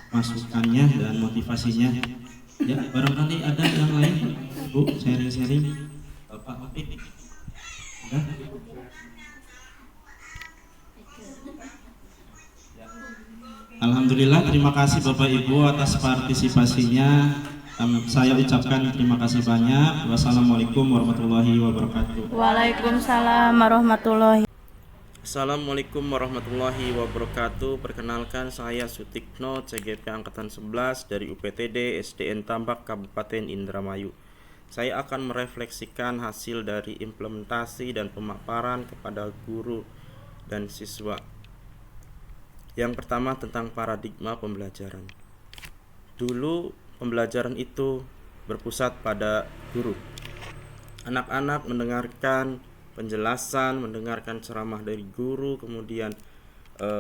masukannya dan motivasinya. Ya, barangkali ada yang lain Bu, sharing-sharing. Bapak Opik. Ada? Alhamdulillah, terima kasih Bapak Ibu atas partisipasinya. Saya ucapkan terima kasih banyak. Wassalamualaikum warahmatullahi wabarakatuh. Waalaikumsalam warahmatullahi. Assalamualaikum warahmatullahi wabarakatuh. Perkenalkan saya Sutikno, CGP Angkatan 11 dari UPTD SDN Tambak Kabupaten Indramayu. Saya akan merefleksikan hasil dari implementasi dan pemaparan kepada guru dan siswa. Yang pertama tentang paradigma pembelajaran. Dulu pembelajaran itu berpusat pada guru. Anak-anak mendengarkan penjelasan, mendengarkan ceramah dari guru, kemudian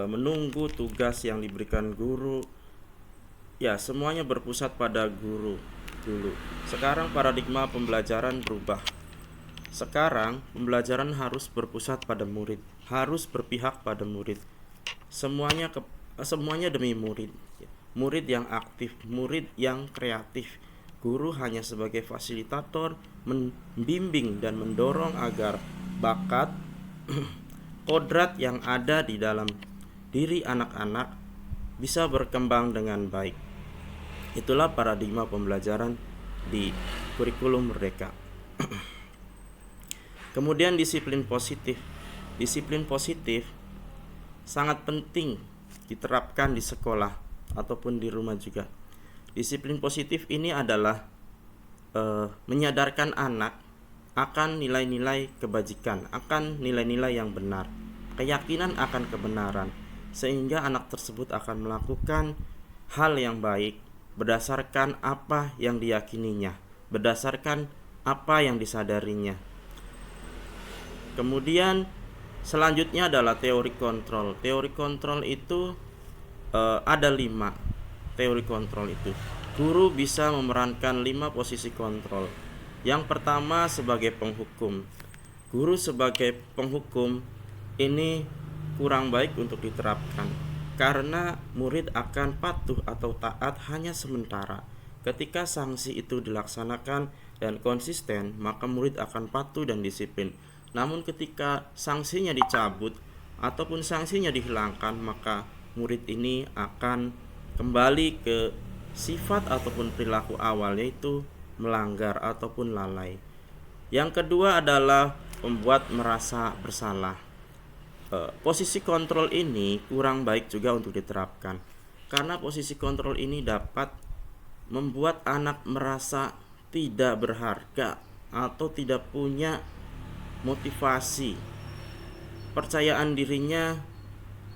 menunggu tugas yang diberikan guru. Ya, semuanya berpusat pada guru dulu. Sekarang paradigma pembelajaran berubah. Sekarang pembelajaran harus berpusat pada murid, harus berpihak pada murid. Semuanya demi murid. Murid yang aktif, murid yang kreatif. Guru hanya sebagai fasilitator, membimbing dan mendorong agar bakat kodrat yang ada di dalam diri anak-anak bisa berkembang dengan baik. Itulah paradigma pembelajaran di kurikulum Merdeka. Kemudian disiplin positif. Disiplin positif sangat penting diterapkan di sekolah ataupun di rumah juga. Disiplin positif ini adalah menyadarkan anak akan nilai-nilai kebajikan, akan nilai-nilai yang benar, keyakinan akan kebenaran, sehingga anak tersebut akan melakukan hal yang baik berdasarkan apa yang diyakininya, berdasarkan apa yang disadarinya. Kemudian selanjutnya adalah teori kontrol. Teori kontrol itu ada 5 teori kontrol itu. Guru bisa memerankan 5 posisi kontrol. Yang pertama sebagai penghukum. Guru sebagai penghukum ini kurang baik untuk diterapkan, karena murid akan patuh atau taat hanya sementara. Ketika sanksi itu dilaksanakan dan konsisten, maka murid akan patuh dan disiplin. Namun ketika sanksinya dicabut ataupun sanksinya dihilangkan, maka murid ini akan kembali ke sifat ataupun perilaku awal, yaitu melanggar ataupun lalai. Yang kedua adalah membuat merasa bersalah. Posisi kontrol ini kurang baik juga untuk diterapkan, karena posisi kontrol ini dapat membuat anak merasa tidak berharga atau tidak punya motivasi. Percayaan dirinya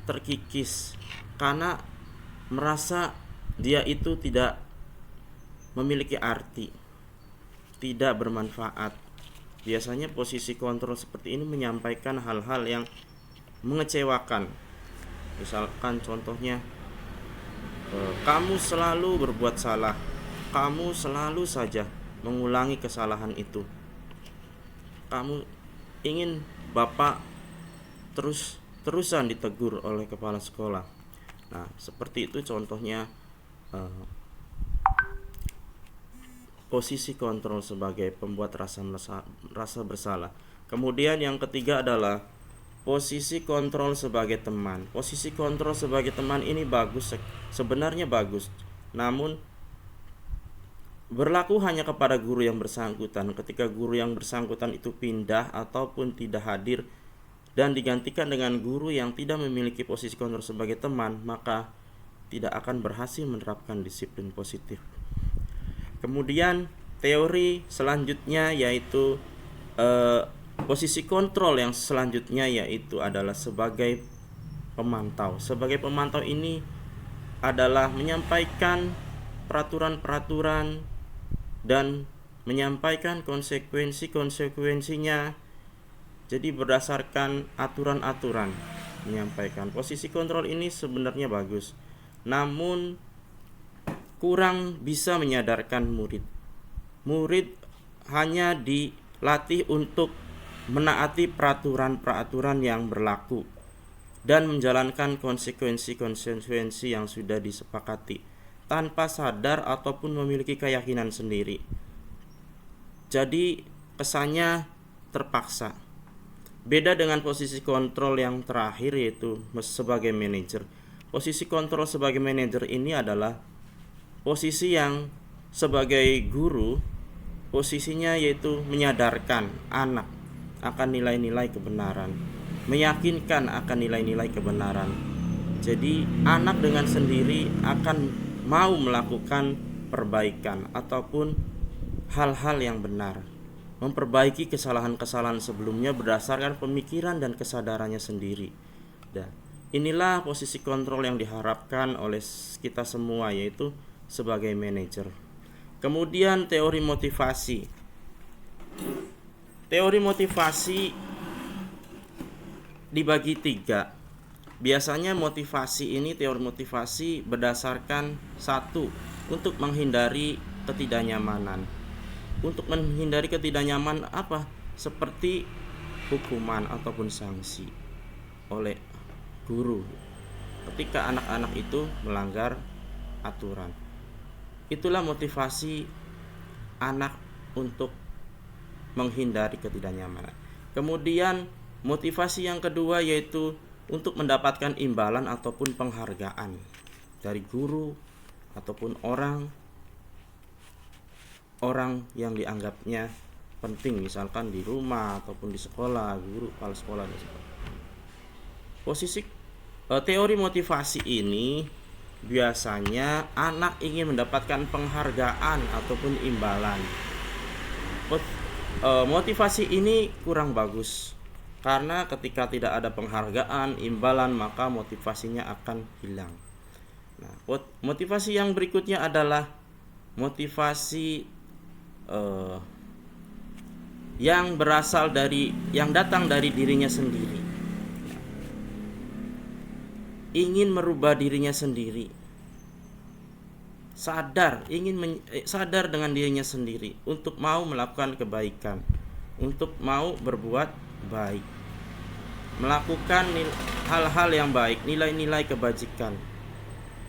terkikis karena merasa dia itu tidak memiliki arti, tidak bermanfaat. Biasanya posisi kontrol seperti ini menyampaikan hal-hal yang mengecewakan. Misalkan contohnya, kamu selalu berbuat salah, kamu selalu saja mengulangi kesalahan itu. Kamu ingin bapak terusan ditegur oleh kepala sekolah. Nah, seperti itu contohnya posisi kontrol sebagai pembuat rasa bersalah. Kemudian yang ketiga adalah posisi kontrol sebagai teman. Posisi kontrol sebagai teman ini bagus, sebenarnya bagus, namun berlaku hanya kepada guru yang bersangkutan. Ketika guru yang bersangkutan itu pindah ataupun tidak hadir dan digantikan dengan guru yang tidak memiliki posisi kontrol sebagai teman, maka tidak akan berhasil menerapkan disiplin positif. Kemudian teori selanjutnya yaitu posisi kontrol yang selanjutnya yaitu adalah sebagai pemantau. Sebagai pemantau ini adalah menyampaikan peraturan-peraturan dan menyampaikan konsekuensi-konsekuensinya. Jadi berdasarkan aturan-aturan menyampaikan. Posisi kontrol ini sebenarnya bagus, namun kurang bisa menyadarkan murid. Murid hanya dilatih untuk menaati peraturan-peraturan yang berlaku dan menjalankan konsekuensi-konsekuensi yang sudah disepakati tanpa sadar ataupun memiliki keyakinan sendiri. Jadi kesannya terpaksa. Beda dengan posisi kontrol yang terakhir yaitu sebagai manajer. Posisi kontrol sebagai manajer ini adalah posisi yang sebagai guru posisinya yaitu menyadarkan anak akan nilai-nilai kebenaran, meyakinkan akan nilai-nilai kebenaran. Jadi anak dengan sendiri akan mau melakukan perbaikan ataupun hal-hal yang benar, memperbaiki kesalahan-kesalahan sebelumnya berdasarkan pemikiran dan kesadarannya sendiri. Dan inilah posisi kontrol yang diharapkan oleh kita semua, yaitu sebagai manajer. Kemudian teori motivasi. Teori motivasi dibagi 3. Biasanya motivasi ini, teori motivasi berdasarkan satu, untuk menghindari ketidaknyamanan. Untuk menghindari ketidaknyamanan apa? Seperti hukuman ataupun sanksi oleh guru ketika anak-anak itu melanggar aturan. Itulah motivasi anak untuk menghindari ketidaknyamanan. Kemudian motivasi yang kedua yaitu untuk mendapatkan imbalan ataupun penghargaan dari guru ataupun orang yang dianggapnya penting, misalkan di rumah ataupun di sekolah, guru, kepala sekolah dan sebagainya. Teori motivasi ini biasanya anak ingin mendapatkan penghargaan ataupun imbalan. Motivasi ini kurang bagus karena ketika tidak ada penghargaan, imbalan, maka motivasinya akan hilang. Nah, motivasi yang berikutnya adalah motivasi yang datang dari dirinya sendiri. Ingin merubah dirinya sendiri, sadar dengan dirinya sendiri untuk mau melakukan kebaikan, untuk mau berbuat baik, melakukan hal-hal yang baik, nilai-nilai kebajikan.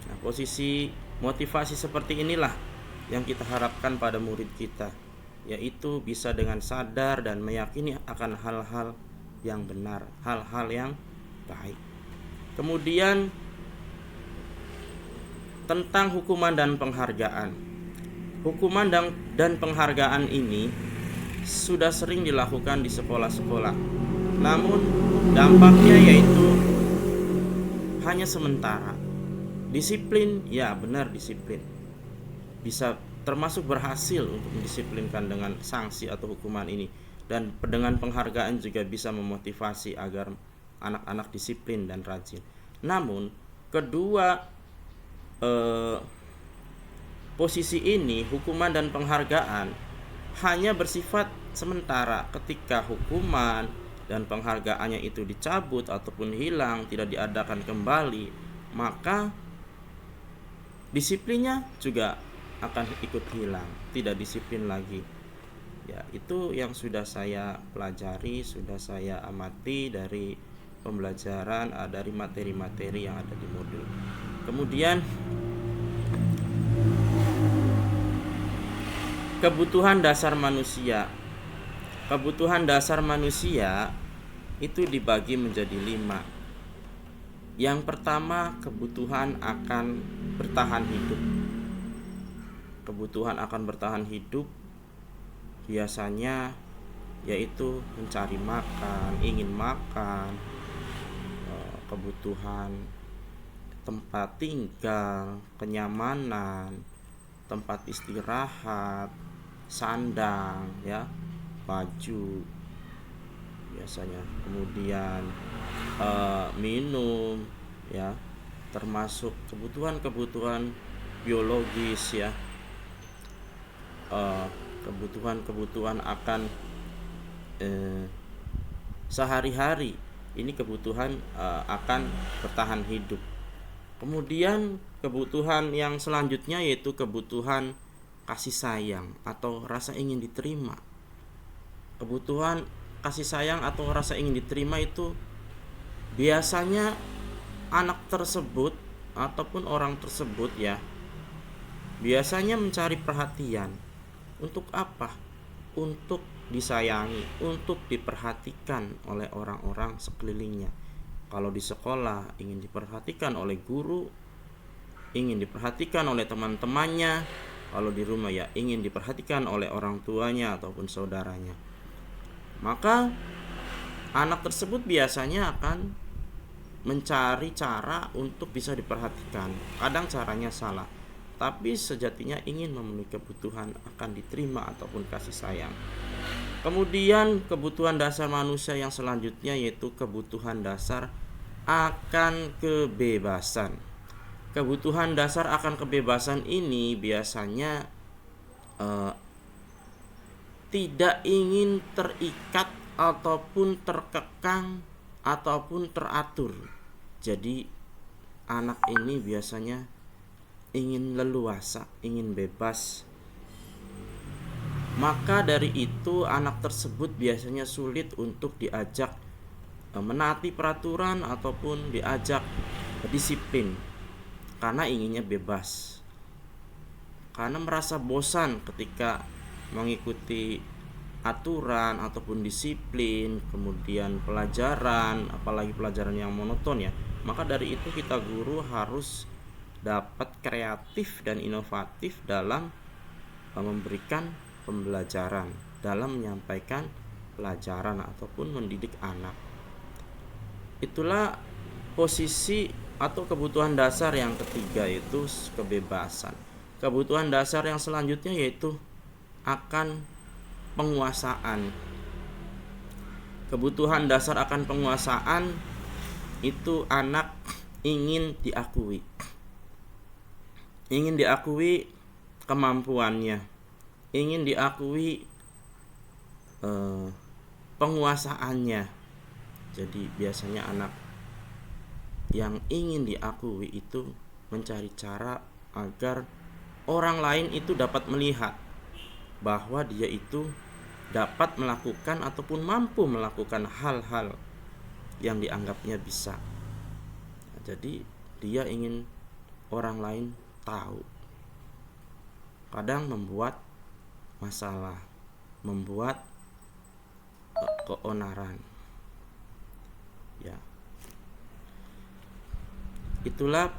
Nah, posisi motivasi seperti inilah yang kita harapkan pada murid kita, yaitu bisa dengan sadar dan meyakini akan hal-hal yang benar, hal-hal yang baik. Kemudian tentang hukuman dan penghargaan. Hukuman dan penghargaan ini sudah sering dilakukan di sekolah-sekolah. Namun dampaknya yaitu hanya sementara. Disiplin, ya benar disiplin. Bisa termasuk berhasil untuk mendisiplinkan dengan sanksi atau hukuman ini. Dan dengan penghargaan juga bisa memotivasi agar anak-anak disiplin dan rajin. Namun kedua posisi ini, hukuman dan penghargaan, hanya bersifat sementara. Ketika hukuman dan penghargaannya itu dicabut ataupun hilang, tidak diadakan kembali, maka disiplinnya juga akan ikut hilang, tidak disiplin lagi. Ya, itu yang sudah saya pelajari, sudah saya amati dari pembelajaran dari materi-materi yang ada di modul. Kemudian kebutuhan dasar manusia. Kebutuhan dasar manusia itu dibagi menjadi 5. Yang pertama, kebutuhan akan bertahan hidup. Kebutuhan akan bertahan hidup biasanya yaitu mencari makan, ingin makan, kebutuhan tempat tinggal, kenyamanan, tempat istirahat, sandang, ya, baju biasanya. Kemudian minum, ya, termasuk kebutuhan biologis, ya, kebutuhan akan sehari-hari. Ini kebutuhan akan bertahan hidup. Kemudian kebutuhan yang selanjutnya yaitu kebutuhan kasih sayang atau rasa ingin diterima. Kebutuhan kasih sayang atau rasa ingin diterima itu biasanya anak tersebut ataupun orang tersebut, ya, biasanya mencari perhatian. Untuk apa? Untuk disayangi, untuk diperhatikan oleh orang-orang sekelilingnya. Kalau di sekolah ingin diperhatikan oleh guru, ingin diperhatikan oleh teman-temannya. Kalau di rumah, ya, ingin diperhatikan oleh orang tuanya ataupun saudaranya. Maka anak tersebut biasanya akan mencari cara untuk bisa diperhatikan. Kadang caranya salah, tapi sejatinya ingin memenuhi kebutuhan akan diterima ataupun kasih sayang. Kemudian kebutuhan dasar manusia yang selanjutnya yaitu kebutuhan dasar akan kebebasan. Kebutuhan dasar akan kebebasan ini biasanya tidak ingin terikat ataupun terkekang ataupun teratur. Jadi anak ini biasanya ingin leluasa, ingin bebas. Maka dari itu anak tersebut biasanya sulit untuk diajak menaati peraturan ataupun diajak disiplin, karena inginnya bebas, karena merasa bosan ketika mengikuti aturan ataupun disiplin, kemudian pelajaran, apalagi pelajaran yang monoton ya, maka dari itu kita guru harus dapat kreatif dan inovatif dalam memberikan pembelajaran, dalam menyampaikan pelajaran ataupun mendidik anak. Itulah posisi atau kebutuhan dasar yang ketiga, yaitu kebebasan. Kebutuhan dasar yang selanjutnya yaitu akan penguasaan. Kebutuhan dasar akan penguasaan itu anak ingin diakui. Ingin diakui kemampuannya, ingin diakui penguasaannya. Jadi biasanya anak yang ingin diakui itu mencari cara agar orang lain itu dapat melihat bahwa dia itu dapat melakukan ataupun mampu melakukan hal-hal yang dianggapnya bisa. Jadi dia ingin orang lain tahu. Kadang membuat masalah, membuat keonaran. Ya. Itulah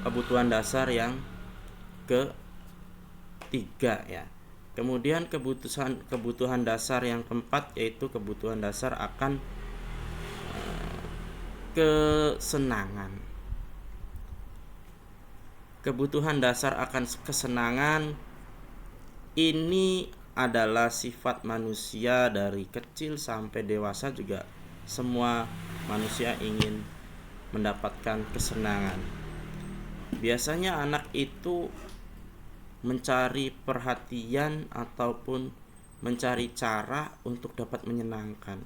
kebutuhan dasar yang ketiga ya. Kemudian kebutuhan dasar yang keempat yaitu kebutuhan dasar akan kesenangan. Kebutuhan dasar akan kesenangan ini adalah sifat manusia dari kecil sampai dewasa, juga semua manusia ingin mendapatkan kesenangan. Biasanya anak itu mencari perhatian ataupun mencari cara untuk dapat menyenangkan.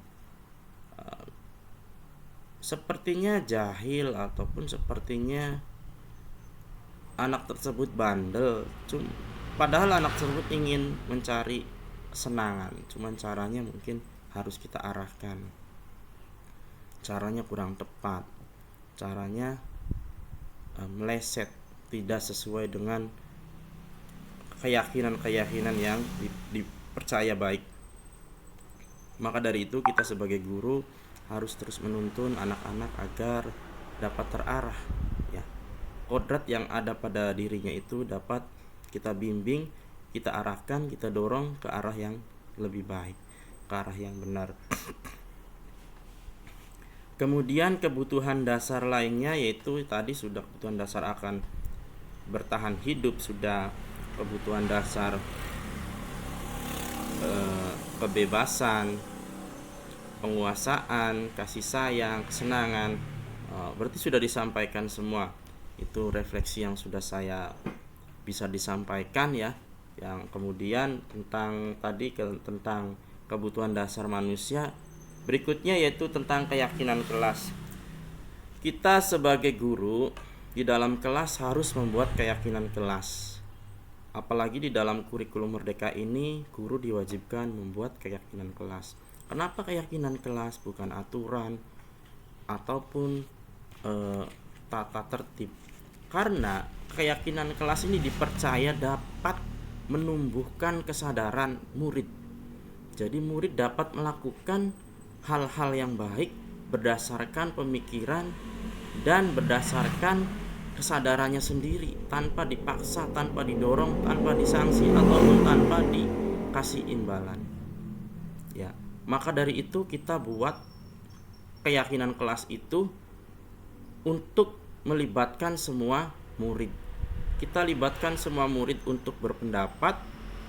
Sepertinya jahil ataupun sepertinya anak tersebut bandel, padahal anak tersebut ingin mencari kesenangan, cuman caranya mungkin harus kita arahkan. Caranya kurang tepat, caranya meleset, tidak sesuai dengan keyakinan yang dipercaya baik. Maka dari itu kita sebagai guru harus terus menuntun anak-anak agar dapat terarah ya. Kodrat yang ada pada dirinya itu dapat kita bimbing, kita arahkan, kita dorong ke arah yang lebih baik, ke arah yang benar. Kemudian kebutuhan dasar lainnya yaitu tadi sudah kebutuhan dasar akan bertahan hidup, sudah kebutuhan dasar kebebasan, penguasaan, kasih sayang, kesenangan. Berarti sudah disampaikan semua. Itu refleksi yang sudah saya bisa disampaikan ya. Yang kemudian tentang kebutuhan dasar manusia. Berikutnya yaitu tentang keyakinan kelas. Kita sebagai guru di dalam kelas harus membuat keyakinan kelas. Apalagi di dalam kurikulum Merdeka ini, guru diwajibkan membuat keyakinan kelas. Kenapa keyakinan kelas, bukan aturan ataupun tata tertib? Karena keyakinan kelas ini dipercaya dapat menumbuhkan kesadaran murid. Jadi murid dapat melakukan hal-hal yang baik berdasarkan pemikiran dan berdasarkan kesadarannya sendiri, tanpa dipaksa, tanpa didorong, tanpa disanksi ataupun tanpa dikasih imbalan. Ya, maka dari itu kita buat keyakinan kelas itu untuk melibatkan semua murid. Kita libatkan semua murid untuk berpendapat,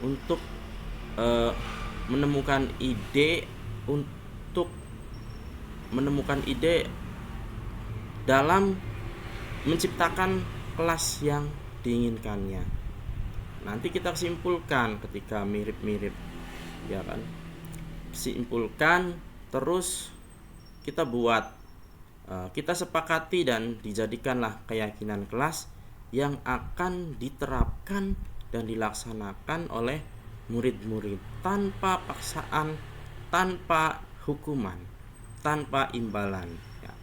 untuk menemukan ide dalam menciptakan kelas yang diinginkannya. Nanti kita simpulkan ketika mirip-mirip, ya kan? Simpulkan, terus kita buat, kita sepakati dan dijadikanlah keyakinan kelas yang akan diterapkan dan dilaksanakan oleh murid-murid tanpa paksaan, tanpa hukuman, tanpa imbalan. Ya.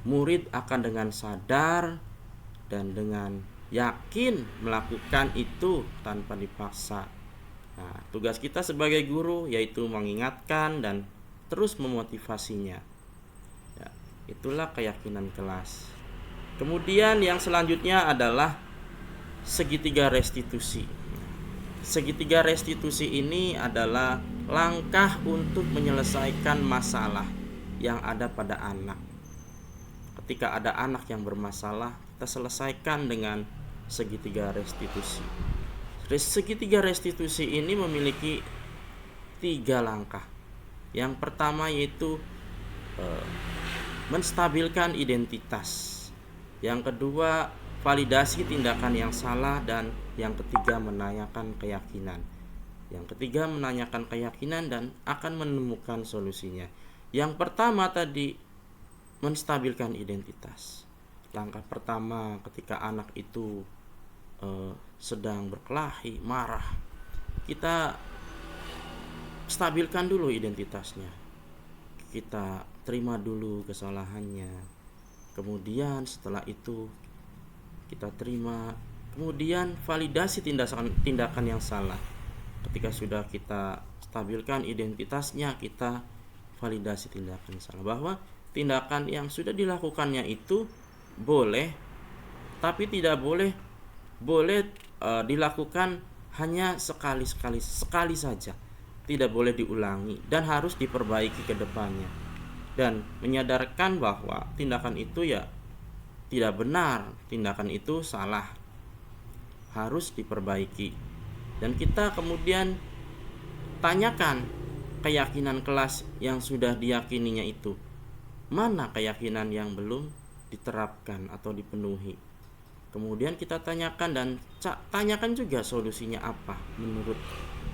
Murid akan dengan sadar dan dengan yakin melakukan itu tanpa dipaksa, Nah, tugas kita sebagai guru yaitu mengingatkan dan terus memotivasinya. Ya, itulah keyakinan kelas. Kemudian yang selanjutnya adalah segitiga restitusi. Segitiga restitusi ini adalah langkah untuk menyelesaikan masalah yang ada pada anak. Ketika ada anak yang bermasalah, kita selesaikan dengan segitiga restitusi. Segitiga restitusi ini memiliki 3 langkah. Yang pertama yaitu menstabilkan identitas. Yang kedua, validasi tindakan yang salah, dan yang ketiga, menanyakan keyakinan. Yang ketiga, menanyakan keyakinan dan akan menemukan solusinya. Yang pertama tadi, menstabilkan identitas. Langkah pertama ketika anak itu sedang berkelahi, marah, kita stabilkan dulu identitasnya. Kita terima dulu kesalahannya. Kemudian setelah itu kita terima, kemudian validasi tindakan yang salah. Ketika sudah kita stabilkan identitasnya, kita validasi tindakan salah, bahwa tindakan yang sudah dilakukannya itu boleh, tapi tidak boleh dilakukan hanya sekali saja, tidak boleh diulangi dan harus diperbaiki ke depannya, dan menyadarkan bahwa tindakan itu ya tidak benar, tindakan itu salah, harus diperbaiki. Dan kita kemudian tanyakan keyakinan kelas yang sudah diyakininya itu, mana keyakinan yang belum diterapkan atau dipenuhi. Kemudian kita tanyakan dan tanyakan juga solusinya apa menurut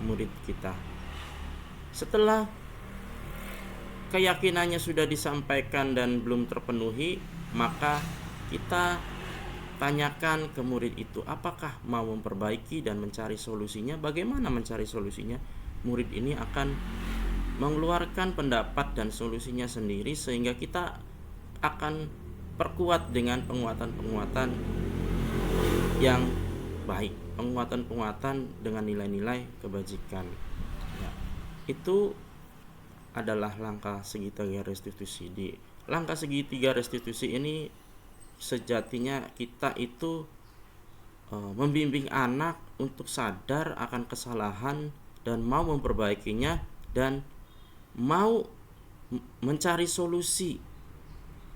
murid kita. Setelah keyakinannya sudah disampaikan dan belum terpenuhi, maka kita tanyakan ke murid itu apakah mau memperbaiki dan mencari solusinya. Bagaimana mencari solusinya? Murid ini akan mengeluarkan pendapat dan solusinya sendiri, sehingga kita akan perkuat dengan penguatan-penguatan yang baik, penguatan-penguatan dengan nilai-nilai kebajikan. Ya, itu adalah langkah segitiga restitusi. Di langkah segitiga restitusi ini sejatinya kita itu membimbing anak untuk sadar akan kesalahan dan mau memperbaikinya dan mau mencari solusi,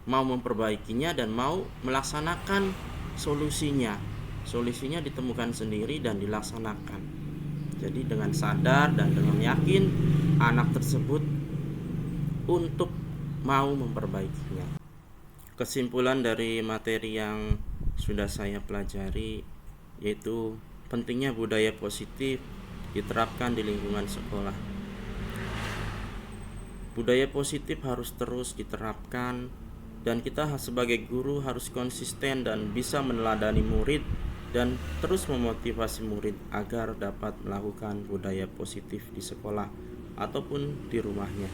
mau memperbaikinya dan mau melaksanakan solusinya. Solusinya ditemukan sendiri dan dilaksanakan. Jadi dengan sadar dan dengan yakin anak tersebut untuk mau memperbaikinya. Kesimpulan dari materi yang sudah saya pelajari yaitu pentingnya budaya positif diterapkan di lingkungan sekolah. Budaya positif harus terus diterapkan, dan kita sebagai guru harus konsisten dan bisa meneladani murid dan terus memotivasi murid agar dapat melakukan budaya positif di sekolah ataupun di rumahnya.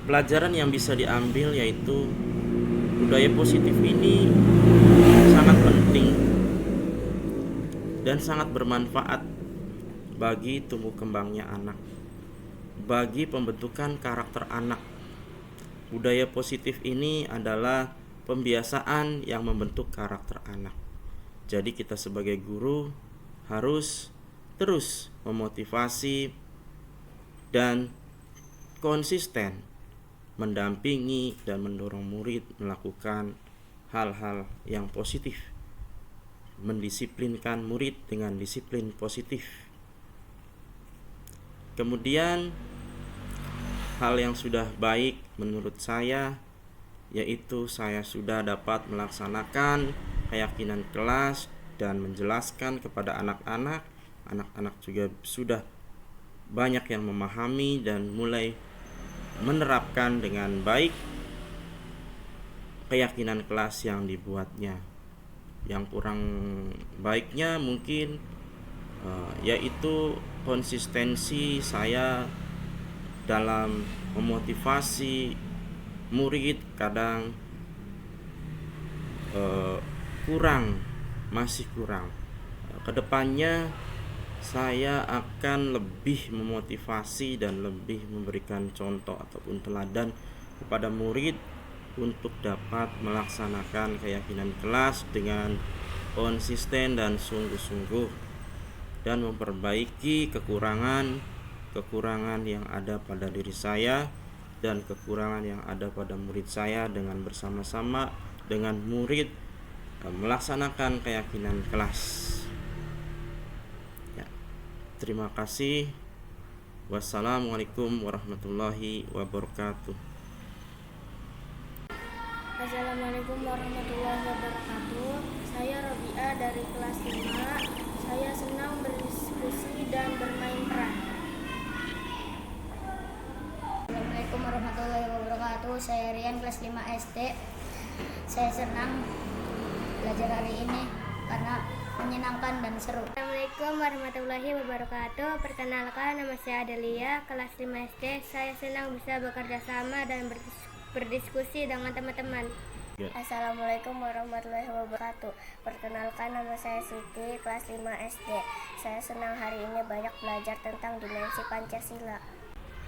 Pelajaran yang bisa diambil yaitu budaya positif ini sangat penting dan sangat bermanfaat bagi tumbuh kembangnya anak, bagi pembentukan karakter anak. Budaya positif ini adalah pembiasaan yang membentuk karakter anak. Jadi kita sebagai guru harus terus memotivasi dan konsisten mendampingi dan mendorong murid melakukan hal-hal yang positif, mendisiplinkan murid dengan disiplin positif. Kemudian hal yang sudah baik menurut saya yaitu saya sudah dapat melaksanakan keyakinan kelas dan menjelaskan kepada anak-anak. Anak-anak juga sudah banyak yang memahami dan mulai menerapkan dengan baik keyakinan kelas yang dibuatnya. Yang kurang baiknya mungkin yaitu konsistensi saya dalam memotivasi murid kadang masih kurang. Kedepannya saya akan lebih memotivasi dan lebih memberikan contoh ataupun teladan kepada murid untuk dapat melaksanakan keyakinan kelas dengan konsisten dan sungguh-sungguh, dan memperbaiki kekurangan yang ada pada diri saya dan kekurangan yang ada pada murid saya dengan bersama-sama dengan murid melaksanakan keyakinan kelas. Terima kasih. Wassalamualaikum warahmatullahi wabarakatuh. Assalamualaikum warahmatullahi wabarakatuh. Saya Robiah dari kelas 5. Saya senang berdiskusi dan bermain peran. Assalamualaikum warahmatullahi wabarakatuh. Saya Rian kelas 5 SD. Saya senang belajar hari ini karena menyenangkan dan seru. Assalamualaikum warahmatullahi wabarakatuh. Perkenalkan, nama saya Adelia, kelas 5 SD. Saya senang bisa bekerja sama dan berdiskusi dengan teman-teman. Assalamualaikum warahmatullahi wabarakatuh. Perkenalkan, nama saya Siti, kelas 5 SD. Saya senang hari ini banyak belajar tentang dimensi Pancasila.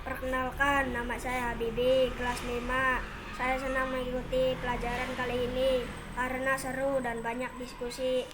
Perkenalkan, nama saya Habibi, kelas 5. Saya senang mengikuti pelajaran kali ini karena seru dan banyak diskusi.